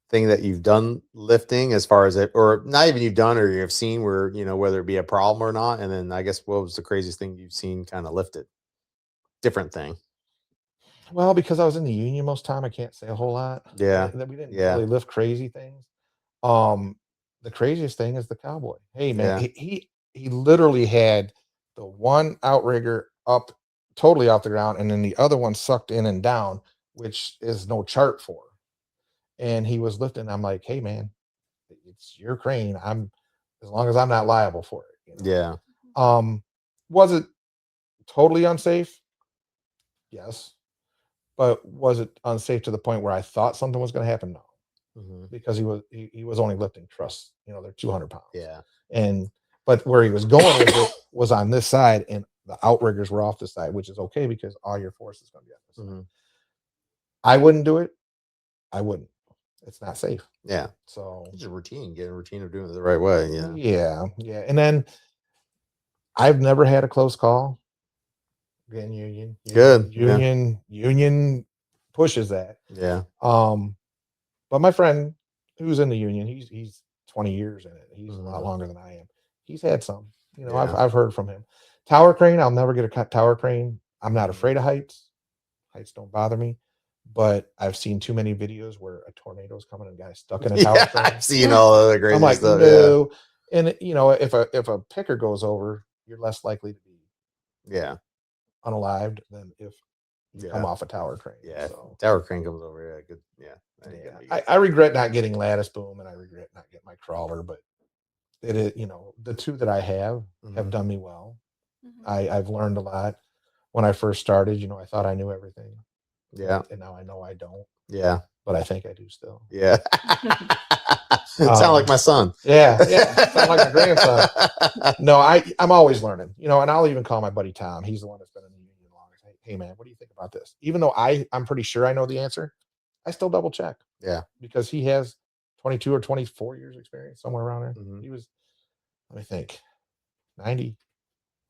thing that you've done lifting, as far as it, or not even you've done or you've seen, where, you know, whether it be a problem or not? And then I guess what was the craziest thing you've seen kind of lifted? Different thing. Well, because I was in the union most time, I can't say a whole lot. Yeah. We didn't Yeah. really lift crazy things. The craziest thing is the cowboy. Hey man, Yeah. he literally had the one outrigger up totally off the ground, and then the other one sucked in and down, which is no chart for. And he was lifting. I'm like, hey man, it's your crane. I'm as long as I'm not liable for it. You know? Yeah. Was it totally unsafe? Yes. But was it unsafe to the point where I thought something was going to happen? No. Because he was only lifting truss, you know, they're 200 pounds. Yeah. But where he was going with it was on this side, and the outriggers were off this side, which is okay because all your force is going to be on this side. I wouldn't do it. I wouldn't. It's not safe. Yeah. So it's a routine, get a routine of doing it the right way. Yeah. Yeah. Yeah. And then I've never had a close call. Again, Good. Union pushes that. Yeah. But my friend who's in the union, he's 20 years in it. He's a lot longer than I am. He's had some, you know, Yeah. I've heard from him. Tower crane, I'll never get a tower crane. I'm not afraid of heights. Heights don't bother me. But I've seen too many videos where a tornado's coming and a guy's stuck in a tower crane. I've seen all the crazy I'm like, stuff. no. Yeah. And you know, if a picker goes over, you're less likely to be unalived than if you come off a tower crane. Yeah. So. Tower crane comes over. Yeah. Good. Yeah. I regret not getting lattice boom, and I regret not getting my crawler, but it is, you know, the two that I have done me well. I've learned a lot. When I first started, you know, I thought I knew everything. Yeah. And now I know I don't. Yeah. But I think I do still. Yeah. Sound like my son. Yeah. Sound like my grandson. No, I'm always learning, you know, and I'll even call my buddy Tom. He's the one that's been in the union longest. Hey man, what do you think about this? Even though I'm pretty sure I know the answer, I still double check. Yeah. Because he has 22 or 24 years experience, somewhere around there. He was, let me think, 90,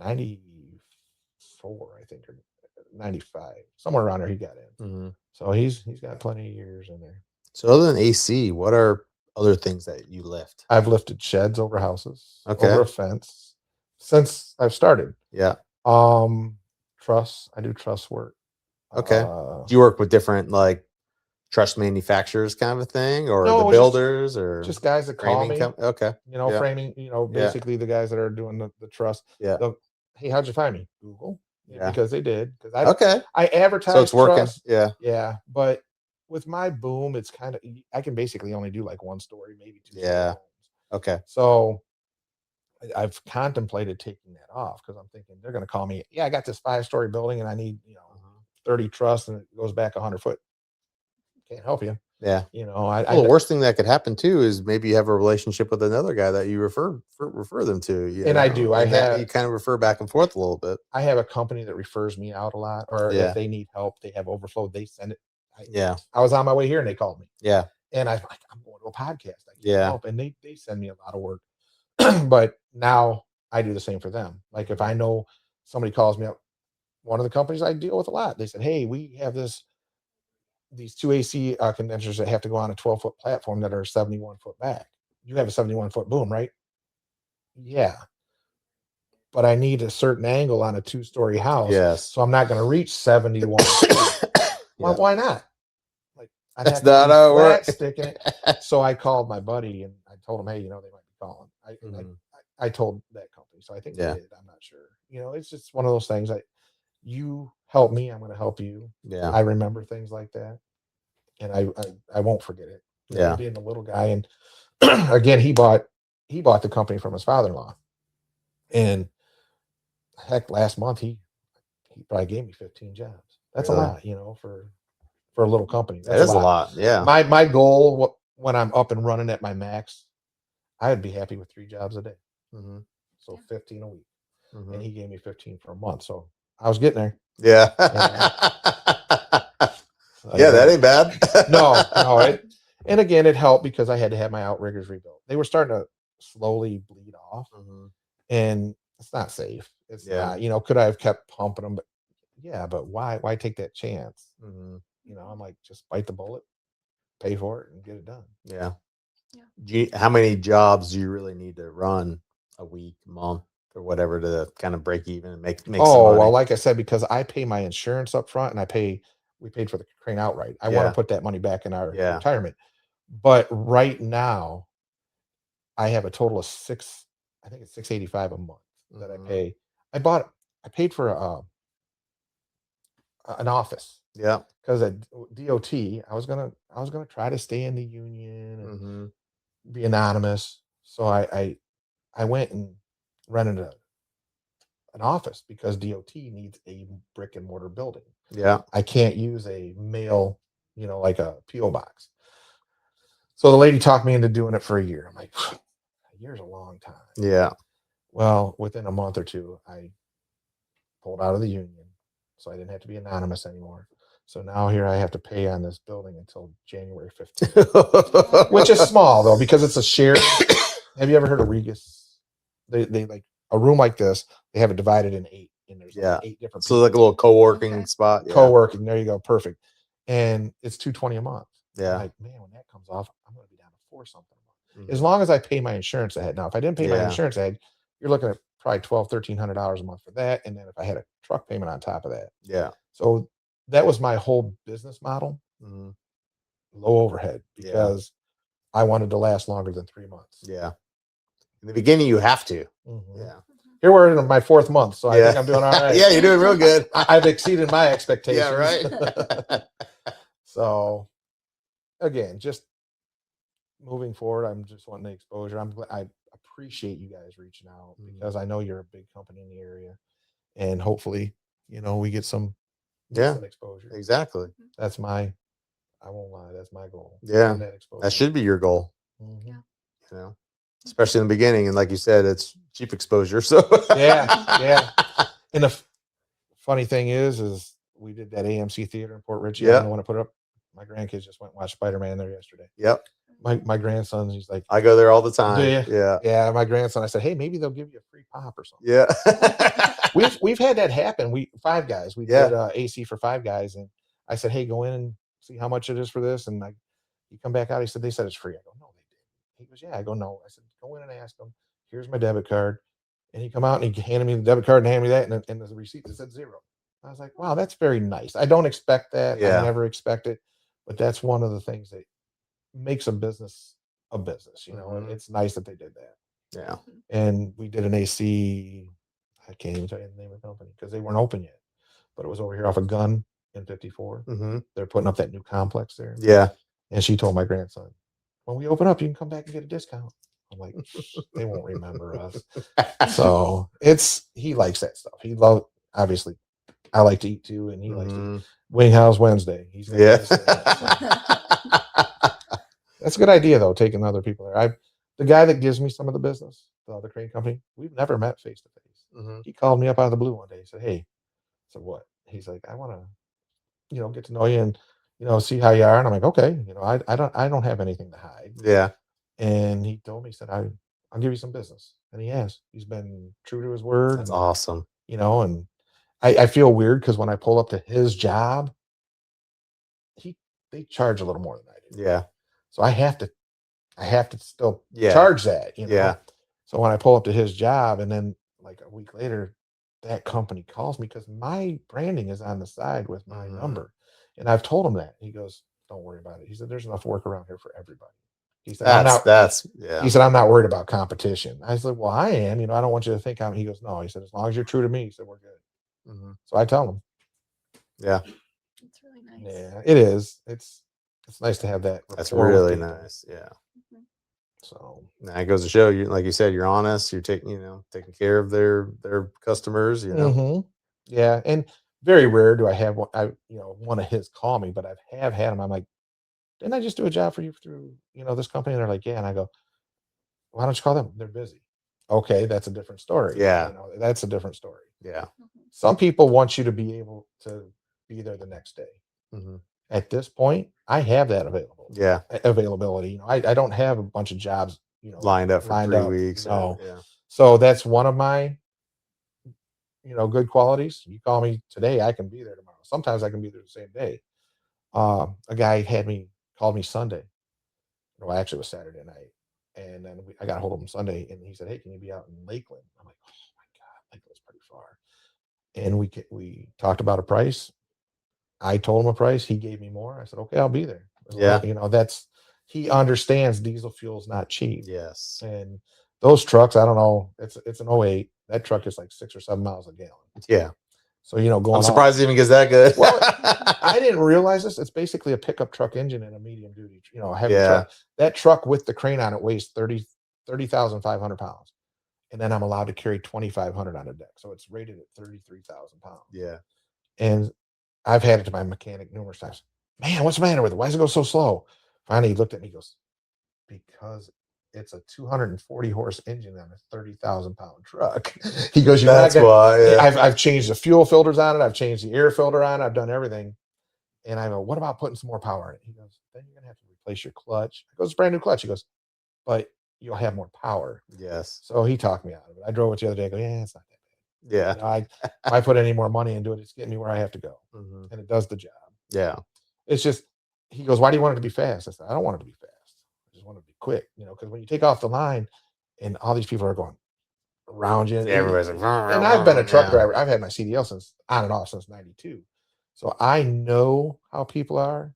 94, I think, or 95, somewhere around there. He got in, so he's got plenty of years in there. So other than AC, what are other things that you lift? I've lifted sheds over houses, Okay. over a fence since I've started. Yeah. Truss. I do truss work. Okay. Do you work with different like truss manufacturers kind of a thing, or No, the builders, or just guys that call me? Okay. Yeah. Framing. Basically the guys that are doing the truss. Yeah. Hey, how'd you find me? Google. Yeah. Because they did. Because I So advertise. it's working. Truss. Yeah. Yeah, but with my boom, it's kind of, I can basically only do like one story, maybe two. Yeah. Okay. So I've contemplated taking that off because I'm thinking they're going to call me. Yeah, I got this 5-story building and I need 30 truss and it goes back 100 foot. Can't help you. Yeah. The worst thing that could happen too is maybe you have a relationship with another guy that you refer them to. I do. You kind of refer back and forth a little bit. I have a company that refers me out a lot, or if they need help, they have overflow, they send it. I was on my way here and they called me. Yeah. And I'm like, I'm going to a podcast. I can't help. And they send me a lot of work. But now I do the same for them. Like if I know somebody calls me up, one of the companies I deal with a lot, they said, hey, we have these 2 AC condensers that have to go on a 12-foot platform that are 71 foot back. You have a 71-foot boom, right? Yeah. But I need a certain angle on a 2-story house. Yes. So I'm not going to reach 71. Well, why not? Like that's not how it works. Sticking it. So I called my buddy and I told him, hey, they might be calling. I told that company. So I think they did. I'm not sure. It's just one of those things. You help me, I'm going to help you. Yeah. I remember things like that. And I won't forget it. Being the little guy. And again, he bought the company from his father-in-law. And heck, last month he probably gave me 15 jobs. That's a lot, for a little company. That is a lot. Yeah. My goal when I'm up and running at my max, I would be happy with 3 jobs a day. So 15 a week. And he gave me 15 for a month. So I was getting there. Yeah. Yeah, that ain't bad. No. And again, it helped because I had to have my outriggers rebuilt. They were starting to slowly bleed off, and it's not safe. It's not. Could I have kept pumping them? But why? Why take that chance? I'm like, just bite the bullet, pay for it, and get it done. Yeah. How many jobs do you really need to run a week, month, or whatever to kind of break even and make some money? Well, like I said, because I pay my insurance up front, and we paid for the crane outright. I want to put that money back in our retirement. But right now, I have a total of I think it's $685 a month that I pay. I paid for an office. Yeah. Because at DOT, I was gonna try to stay in the union and be anonymous. So I went and rented an office because DOT needs a brick and mortar building. Yeah. I can't use a mail, like a P.O. box. So the lady talked me into doing it for a year. I'm like, a year's a long time. Yeah. Well, within a month or two, I pulled out of the union. So I didn't have to be anonymous anymore. So now here I have to pay on this building until January 15th, which is small though, because it's a shared. Have you ever heard of Regus? They like a room like this. They have it divided in 8, and there's like 8 different. So like a little co-working spot. Yeah. Co-working. There you go. Perfect. And it's $220 a month. Yeah. I'm like, man, when that comes off, I'm going to be down to $4 something a month. As long as I pay my insurance ahead. Now, if I didn't pay my insurance ahead, you're looking at probably $1,200-$1,300 a month for that. And then if I had a truck payment on top of that. Yeah. So that was my whole business model. Low overhead because I wanted to last longer than 3 months. Yeah. In the beginning, you have to. Yeah. Here we're in my 4th month, so I think I'm doing all right. Yeah, you're doing real good. I've exceeded my expectations. Yeah, right. So, again, just moving forward, I'm just wanting the exposure. I appreciate you guys reaching out because I know you're a big company in the area, and hopefully, we get some exposure. Exactly. That's I won't lie, that's my goal. Yeah, that should be your goal. Especially in the beginning, and like you said, it's cheap exposure. So yeah. And the funny thing is we did that AMC theater in Port Richey. I don't want to put it up. My grandkids just went and watched Spider-Man there yesterday. Yep. My grandson, he's like, I go there all the time. Do you? Yeah. My grandson, I said, hey, maybe they'll give you a free pop or something. Yeah. we've had that happen. We 5 guys. We Yeah. did AC for 5 guys, and I said, "Hey, go in and see how much it is for this." And he come back out. He said, "They said it's free." I go, "No, they didn't." He goes, "Yeah." I go, "No." I said, "Go in and ask them. Here's my debit card." And he come out and he handed me the debit card and handed me that, and the receipt that said 0. I was like, "Wow, that's very nice." I don't expect that. Yeah. I never expect it, but that's one of the things that makes a business a business. You know, and Mhm. it's nice that they did that. Yeah. And we did an AC. I can't even tell you the name of the company because they weren't open yet, but it was over here off a gun in 54. Mm-hmm. They're putting up that new complex there. Yeah. And she told my grandson, when we open up, you can come back and get a discount. I'm like, they won't remember us. So he likes that stuff. He loves, obviously, I like to eat too, and he likes to Mhm. eat. Wing House Wednesday. He's got Yeah. his thing, so. That's a good idea though, taking other people there. The guy that gives me some of the business, the other crane company, we've never met face to face. Mhm. He called me up out of the blue one day. He said, "Hey," I said, "What?" He's like, "I want to, get to know you and see how you are." And I'm like, "Okay, I don't have anything to hide." Yeah. And he told me, he said, I'll give you some business. And he has. He's been true to his word. That's and, awesome. And I feel weird because when I pull up to his job, they charge a little more than I do. Yeah. So I have to still Yeah. charge that, Yeah. So when I pull up to his job and then like a week later, that company calls me because my branding is on the side with my Mhm. number. And I've told him that. He goes, "Don't worry about it." He said, "There's enough work around here for everybody." He said, Yeah. He said, "I'm not worried about competition." I said, "Well, I am. I don't want you to think I'm." He goes, "No." He said, "As long as you're true to me," he said, "we're good." Mhm. So I tell him, Yeah. It's really nice. yeah, it is. It's nice to have that. That's rapport with really people. nice. Yeah. Mhm. So Now it goes to show you, like you said, you're honest. You're taking care of their customers. mhm. Yeah, and very rare do I have one of his call me, but have had him. I'm like, "Didn't I just do a job for you through this company?" And they're like, "Yeah," and I go, "Why don't you call them? They're busy." Okay, that's a different story. Yeah. That's a different story. Yeah. Mhm. Some people want you to be able to be there the next day. Hmm. At this point, I have that Yeah. availability. I don't have a bunch of jobs, Lined up for lined 3 up. weeks. No. Yeah. So that's one of my, good qualities. You call me today, I can be there tomorrow. Sometimes I can be there the same day. A guy called me Sunday. Well, actually, it was Saturday night. And then I got a hold of him Sunday and he said, "Hey, can you be out in Lakeland?" I'm like, "Oh my God, Lakeland's pretty far." And we talked about a price. I told him a price. He gave me more. I said, "Okay, I'll be there." Yeah. He understands diesel fuel is not cheap. Yes. And those trucks, I don't know, it's an '08. That truck is like 6 or 7 miles a gallon. Yeah. So, going I'm surprised it even gets that good. Well, I didn't realize this. It's basically a pickup truck engine and a medium duty, heavy Yeah. truck. That truck with the crane on it weighs 30,500 pounds. And then I'm allowed to carry 2,500 on a deck. So it's rated at 33,000 pounds. Yeah. And I've had it to my mechanic numerous times. "Man, what's the matter with it? Why does it go so slow?" Finally, he looked at me and goes, "Because it's a 240 horse engine on a 30,000 pound truck." He goes, That's why. Yeah. I've changed the fuel filters on it. I've changed the air filter on it. I've done everything. And I go, "What about putting some more power in it?" He goes, "Then you're going to have to replace your clutch." I go, "It's a brand new clutch." He goes, "But you'll have more power." Yes. So he talked me out of it. I drove it the other day. I go, "Yeah, it's not that bad." Yeah. If I put any more money into it, it's getting me where I have to go. Mhm. And it does the job. Yeah. It's just, he goes, "Why do you want it to be fast?" I said, "I don't want it to be fast. I just want it to be quick." Because when you take off the line and all these people are going around you, Yeah, everybody's like, and I've been a truck yeah. driver. I've had my CDL since on and off since '92. So I know how people are.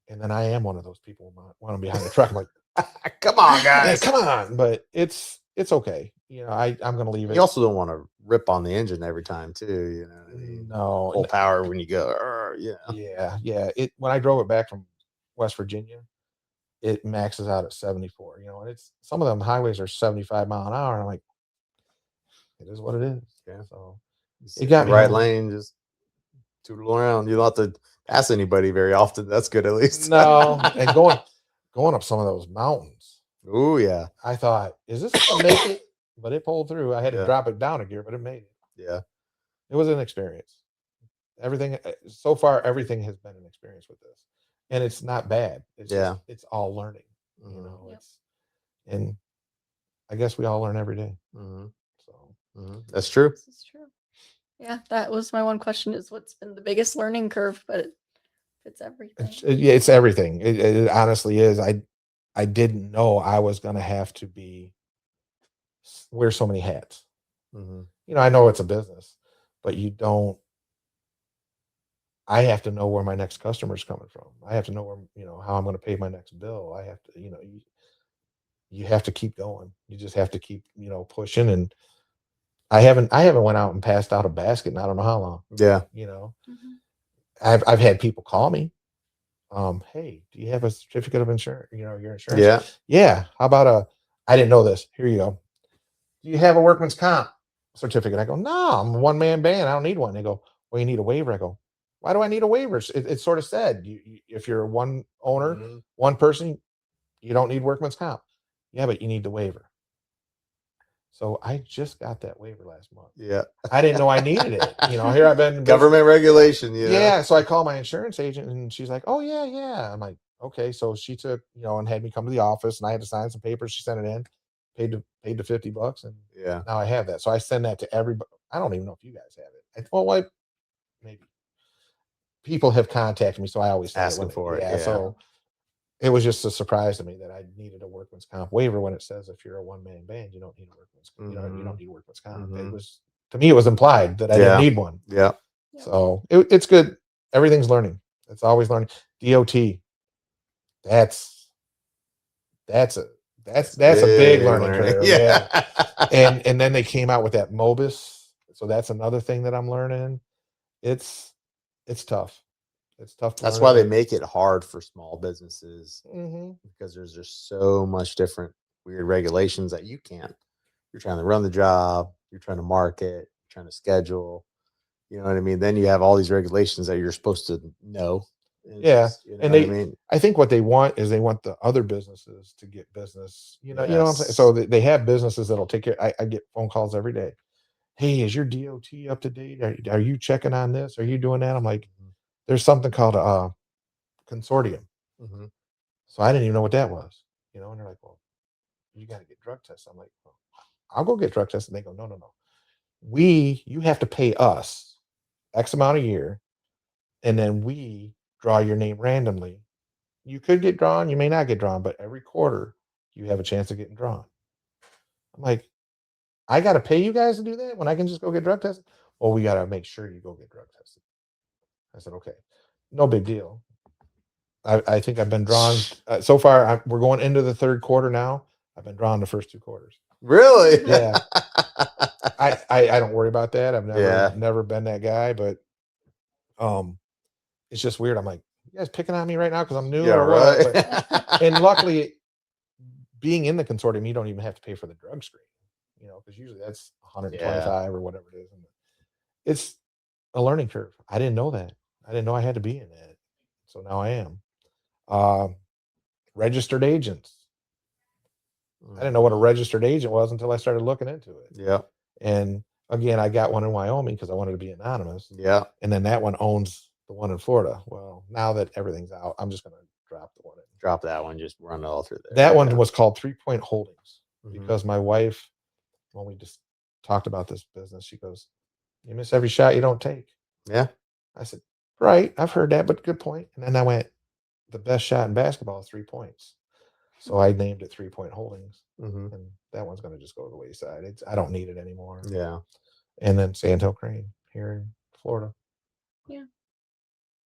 And then I am one of those people when I'm behind the truck. I'm like, Come on, "Yeah, guys. come on." But it's okay. I'm going to leave it. You also don't want to rip on the engine every time, too. You know what I mean? No. Full power when you go, Yeah. When I drove it back from West Virginia, it maxes out at 74, and it's some of them highways are 75 mile an hour. And I'm like, it is what it is. Yeah. So It got got me right home. lane, just tootle around. You don't have to pass anybody very often. That's good, at least. No, and going up some of those mountains. Oh, yeah. I thought, is this going to make it? But it pulled through. I had to Yeah. drop it down a gear, but it made it. Yeah. It was an experience. Everything so far, everything has been an experience with this, and it's not bad. It's Yeah. it's all learning. Mhm. Yep. And I guess we all learn every day. Mhm. So That's true. This is true. Yeah, that was my one question is what's been the biggest learning curve, but it's everything. It's everything. It honestly is. I didn't know I was going to have to wear so many hats. I know it's a business, but I have to know where my next customer is coming from. I have to know where, how I'm going to pay my next bill. I have to, you have to keep going. You just have to keep, pushing. And I haven't went out and passed out a basket in I don't know how long. Yeah. I've had people call me. Hey, do you have a certificate of insurance? Your insurance? Yeah. Yeah. How about I didn't know this. Here you go. Do you have a workman's comp certificate? I go, no, I'm a one-man band. I don't need one. They go, well, you need a waiver. I go, why do I need a waiver? It's sort of said, if you're one owner, one person, you don't need workman's comp. Yeah, but you need the waiver. So I just got that waiver last month. Yeah. I didn't know I needed it. Here I've been. Government regulation. Yeah. So I called my insurance agent and she's like, oh, yeah, yeah. I'm like, okay. So she took, and had me come to the office and I had to sign some papers. She sent it in, paid the $50. And now I have that. So I send that to everybody. I don't even know if you guys have it. Maybe people have contacted me. So I always ask them for it. Yeah. So it was just a surprise to me that I needed a workman's comp waiver when it says if you're a one-man band, you don't need a workman's comp. You don't need workman's comp. It was, to me, it was implied that I didn't need one. Yeah. So it's good. Everything's learning. It's always learning. DOT. That's a big learning curve. Yeah. And then they came out with that MOBIS. So that's another thing that I'm learning. It's tough. It's tough. That's why they make it hard for small businesses because there's just so much different weird regulations that you can't. You're trying to run the job. You're trying to market. You're trying to schedule. You know what I mean? Then you have all these regulations that you're supposed to know. Yeah. I think what they want is they want the other businesses to get business. You know what I'm saying? So they have businesses that'll take care. I get phone calls every day. Hey, is your DOT up to date? Are you checking on this? Are you doing that? I'm like, there's something called a consortium. So I didn't even know what that was, and they're like, well, you got to get drug tests. I'm like, well, I'll go get drug tests. And they go, no. You have to pay us X amount a year. And then we draw your name randomly. You could get drawn. You may not get drawn, but every quarter you have a chance of getting drawn. I'm like, I got to pay you guys to do that when I can just go get drug tested? Well, we got to make sure you go get drug tested. I said, okay, no big deal. I think I've been drawn so far. We're going into the third quarter now. I've been drawn the first 2 quarters. Really? Yeah. I don't worry about that. I've never been that guy, but it's just weird. I'm like, you guys picking on me right now because I'm new or what? But, and luckily, being in the consortium, you don't even have to pay for the drug screen, because usually that's 125 or whatever it is. And it's a learning curve. I didn't know that. I didn't know I had to be in that. So now I am. Registered agents. I didn't know what a registered agent was until I started looking into it. Yeah. And again, I got one in Wyoming because I wanted to be anonymous. Yeah. And then that one owns the one in Florida. Well, now that everything's out, I'm just going to drop the one. Drop that one. Just run it all through there. That one was called 3 Point Holdings because my wife, when we just talked about this business, she goes, you miss every shot you don't take. Yeah. I said, right. I've heard that, but good point. And then I went, the best shot in basketball is 3 points. So I named it 3 Point Holdings. And that one's going to just go to the wayside. I don't need it anymore. Yeah. And then SandHill Crane here in Florida. Yeah.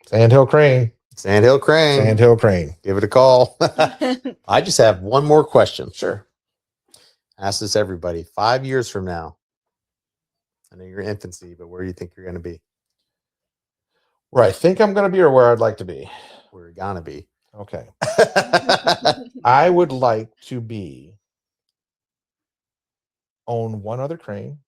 SandHill Crane. SandHill Crane. SandHill Crane. Give it a call. I just have one more question. Sure. Ask this everybody. 5 years from now, I know you're in infancy, but where do you think you're going to be? Where I think I'm going to be or where I'd like to be? Where you're going to be. Okay. I would like to own one other crane,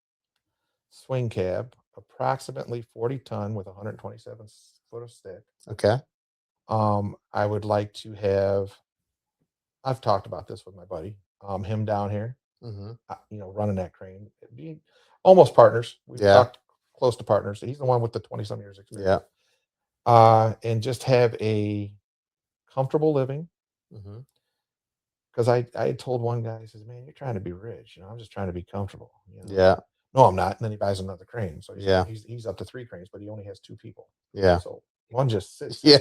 swing cab, approximately 40 ton with 127 foot of stick. Okay. I would like to have, I've talked about this with my buddy, him down here, running that crane. It'd be almost partners. We've talked close to partners. He's the one with the 20-some years experience. Yeah. And just have a comfortable living. Because I told one guy, he says, man, you're trying to be rich. I'm just trying to be comfortable. Yeah. no, I'm not. And then he buys another crane. So Yeah. he's up to 3 cranes, but he only has 2 people. Yeah. So one just sits. Yeah.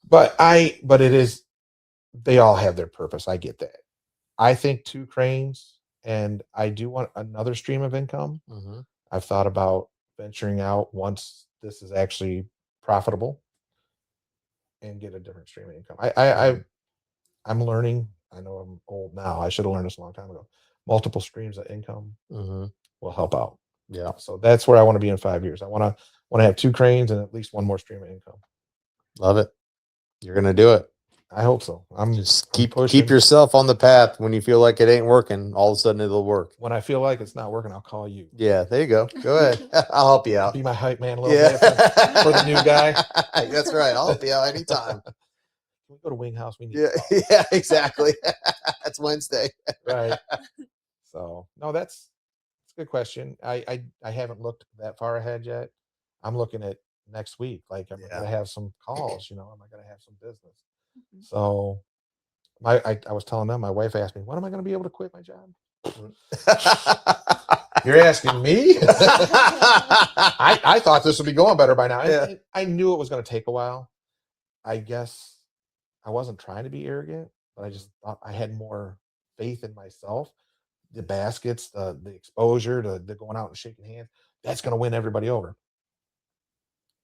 But it is, they all have their purpose. I get that. I think 2 cranes, and I do want another stream of income. Mhm. I've thought about venturing out once this is actually profitable and get a different stream of income. I'm learning. I know I'm old now. I should have learned this a long time ago. Multiple streams of income Mhm. will help out. Yeah. So that's where I want to be in 5 years. I want to have 2 cranes and at least one more stream of income. Love it. You're gonna do it. I hope so. Just I'm keep pushing. yourself on the path. When you feel like it ain't working, all of a sudden it'll work. When I feel like it's not working, I'll call you. Yeah, there you go. Go ahead. I'll help you out. Be my hype man a little bit for the new guy. That's right. I'll help you out anytime. Can we go to Wing House? We need Yeah, exactly. That's Wednesday. Right. So no, that's a good question. I haven't looked that far ahead yet. I'm looking at next week. Like, am I gonna have some calls? Am I gonna have some business? So I was telling them, my wife asked me, when am I gonna be able to quit my job? You're asking me? I thought this would be going better by now. Yeah. I knew it was gonna take a while. I guess I wasn't trying to be arrogant, but I just thought I had more faith in myself. The baskets, the exposure, the going out and shaking hands, that's going to win everybody over.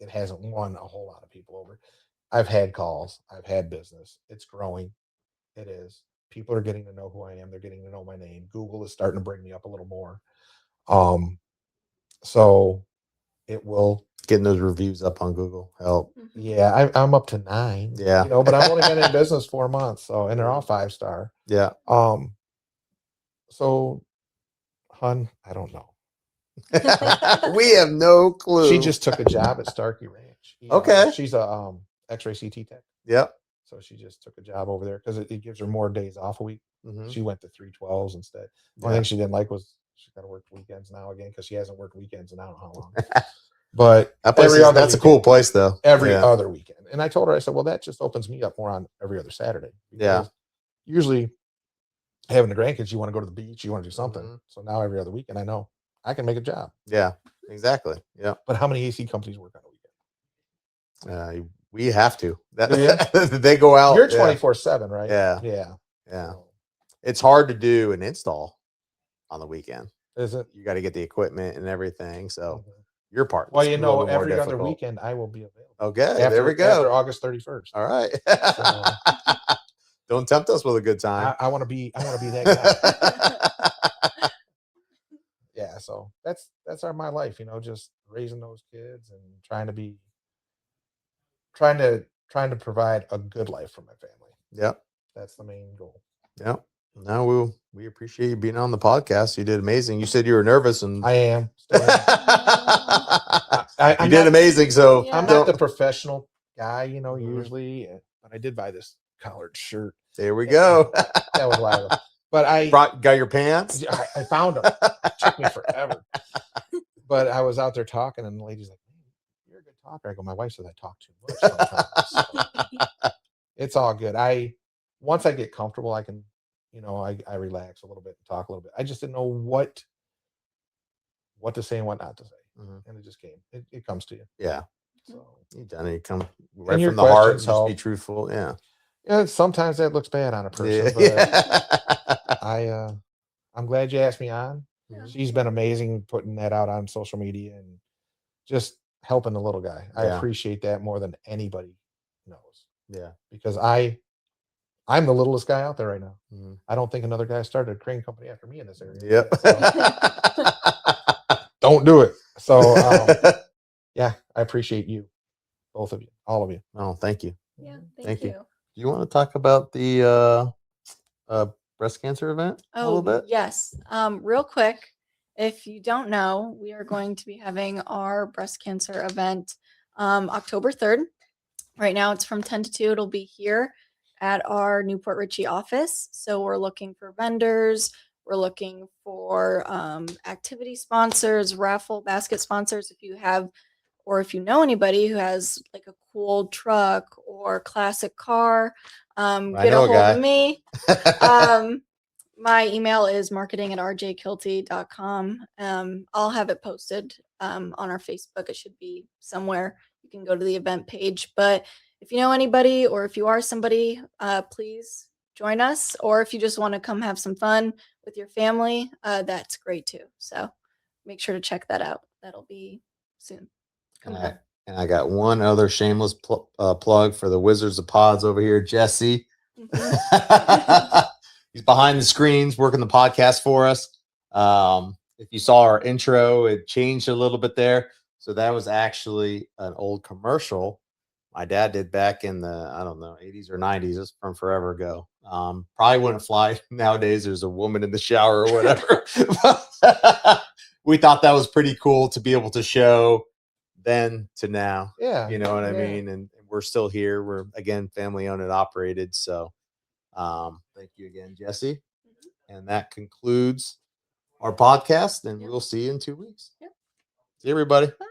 It hasn't won a whole lot of people over. I've had calls. I've had business. It's growing. It is. People are getting to know who I am. They're getting to know my name. Google is starting to bring me up a little more. So it will. Getting those reviews up on Google help. Yeah, I'm up to 9. Yeah. But I've only been in business 4 months, and they're all 5-star. Yeah. So, hun, I don't know. We have no clue. She just took a job at Starkey Ranch. Okay. She's a X-ray CT tech. Yep. So she just took a job over there because it gives her more days off a week. Mhm. She went to 312s instead. The only thing she didn't like was she's got to work weekends now again because she hasn't worked weekends in I don't know how long. But that's a cool place though. Every other weekend. And I told her, I said, well, that just opens me up more on every other Saturday. Yeah. Usually having the grandkids, you want to go to the beach, you want to do something. So now every other weekend, I know I can make a job. Yeah, exactly. Yeah. But how many AC companies work on a weekend? We have to. They go out. You're 24/7, right? Yeah. Yeah. Yeah. It's hard to do an install on the weekend. Is it? You got to get the equipment and everything. So your part. Well, every other weekend I will be available. Okay. There we go. After August 31st. All right. So, don't tempt us with a good time. I want to be that guy. Yeah. So that's my life, just raising those kids and trying to provide a good life for my family. Yep. That's the main goal. Yep. No, we appreciate you being on the podcast. You did amazing. You said you were nervous, and I am. Still am. You did amazing. So I'm not the professional guy, usually, but I did buy this collared shirt. There we go. That was wild. But I got your pants. I found them. It took me forever. But I was out there talking, and the lady's like, "You're a good talker." I go, "My wife says I talk too much sometimes." So it's all good. Once I get comfortable, I can, I relax a little bit and talk a little bit. I just didn't know what to say and what not to say, and it just came. It comes to you. Yeah. So you done it. You come right your from the heart. questions Just be truthful. Yeah. Yeah. Sometimes that looks bad on a person, but I'm glad you asked me on. Yeah. She's been amazing putting that out on social media and just helping the little guy. I appreciate that more than anybody knows. Yeah. Because I'm the littlest guy out there right now. I don't think another guy started a crane company after me in this area. Yep. So, don't do it. So, yeah, I appreciate you, both of you, all of you. Oh, thank you. Yeah, thank you. Do you want to talk about the breast cancer event a little bit? Yes. Real quick, if you don't know, we are going to be having our breast cancer event October 3rd. Right now it's from 10 to 2. It'll be here at our Newport Richey office. So we're looking for vendors. We're looking for activity sponsors, raffle basket sponsors. If you have, or if you know anybody who has like a cool truck or classic car, get a hold of me. My email is marketing@rjkielty.com. I'll have it posted on our Facebook. It should be somewhere. You can go to the event page. But if you know anybody or if you are somebody, please join us. Or if you just want to come have some fun with your family, that's great too. So make sure to check that out. That'll be soon. And I got one other shameless plug for the Wizards of Pods over here, Jesse. Mhm. He's behind the screens working the podcast for us. If you saw our intro, it changed a little bit there. So that was actually an old commercial my dad did back in the, I don't know, 80s or 90s. It's from forever ago. Probably wouldn't fly nowadays. There's a woman in the shower or whatever. We thought that was pretty cool to be able to show then to now. Yeah. You know what I Yeah. mean? And we're still here. We're, again, family owned and operated. So thank you again, Jesse. And that concludes our podcast, and we'll see you in 2 weeks. Yep. See you, everybody. Bye.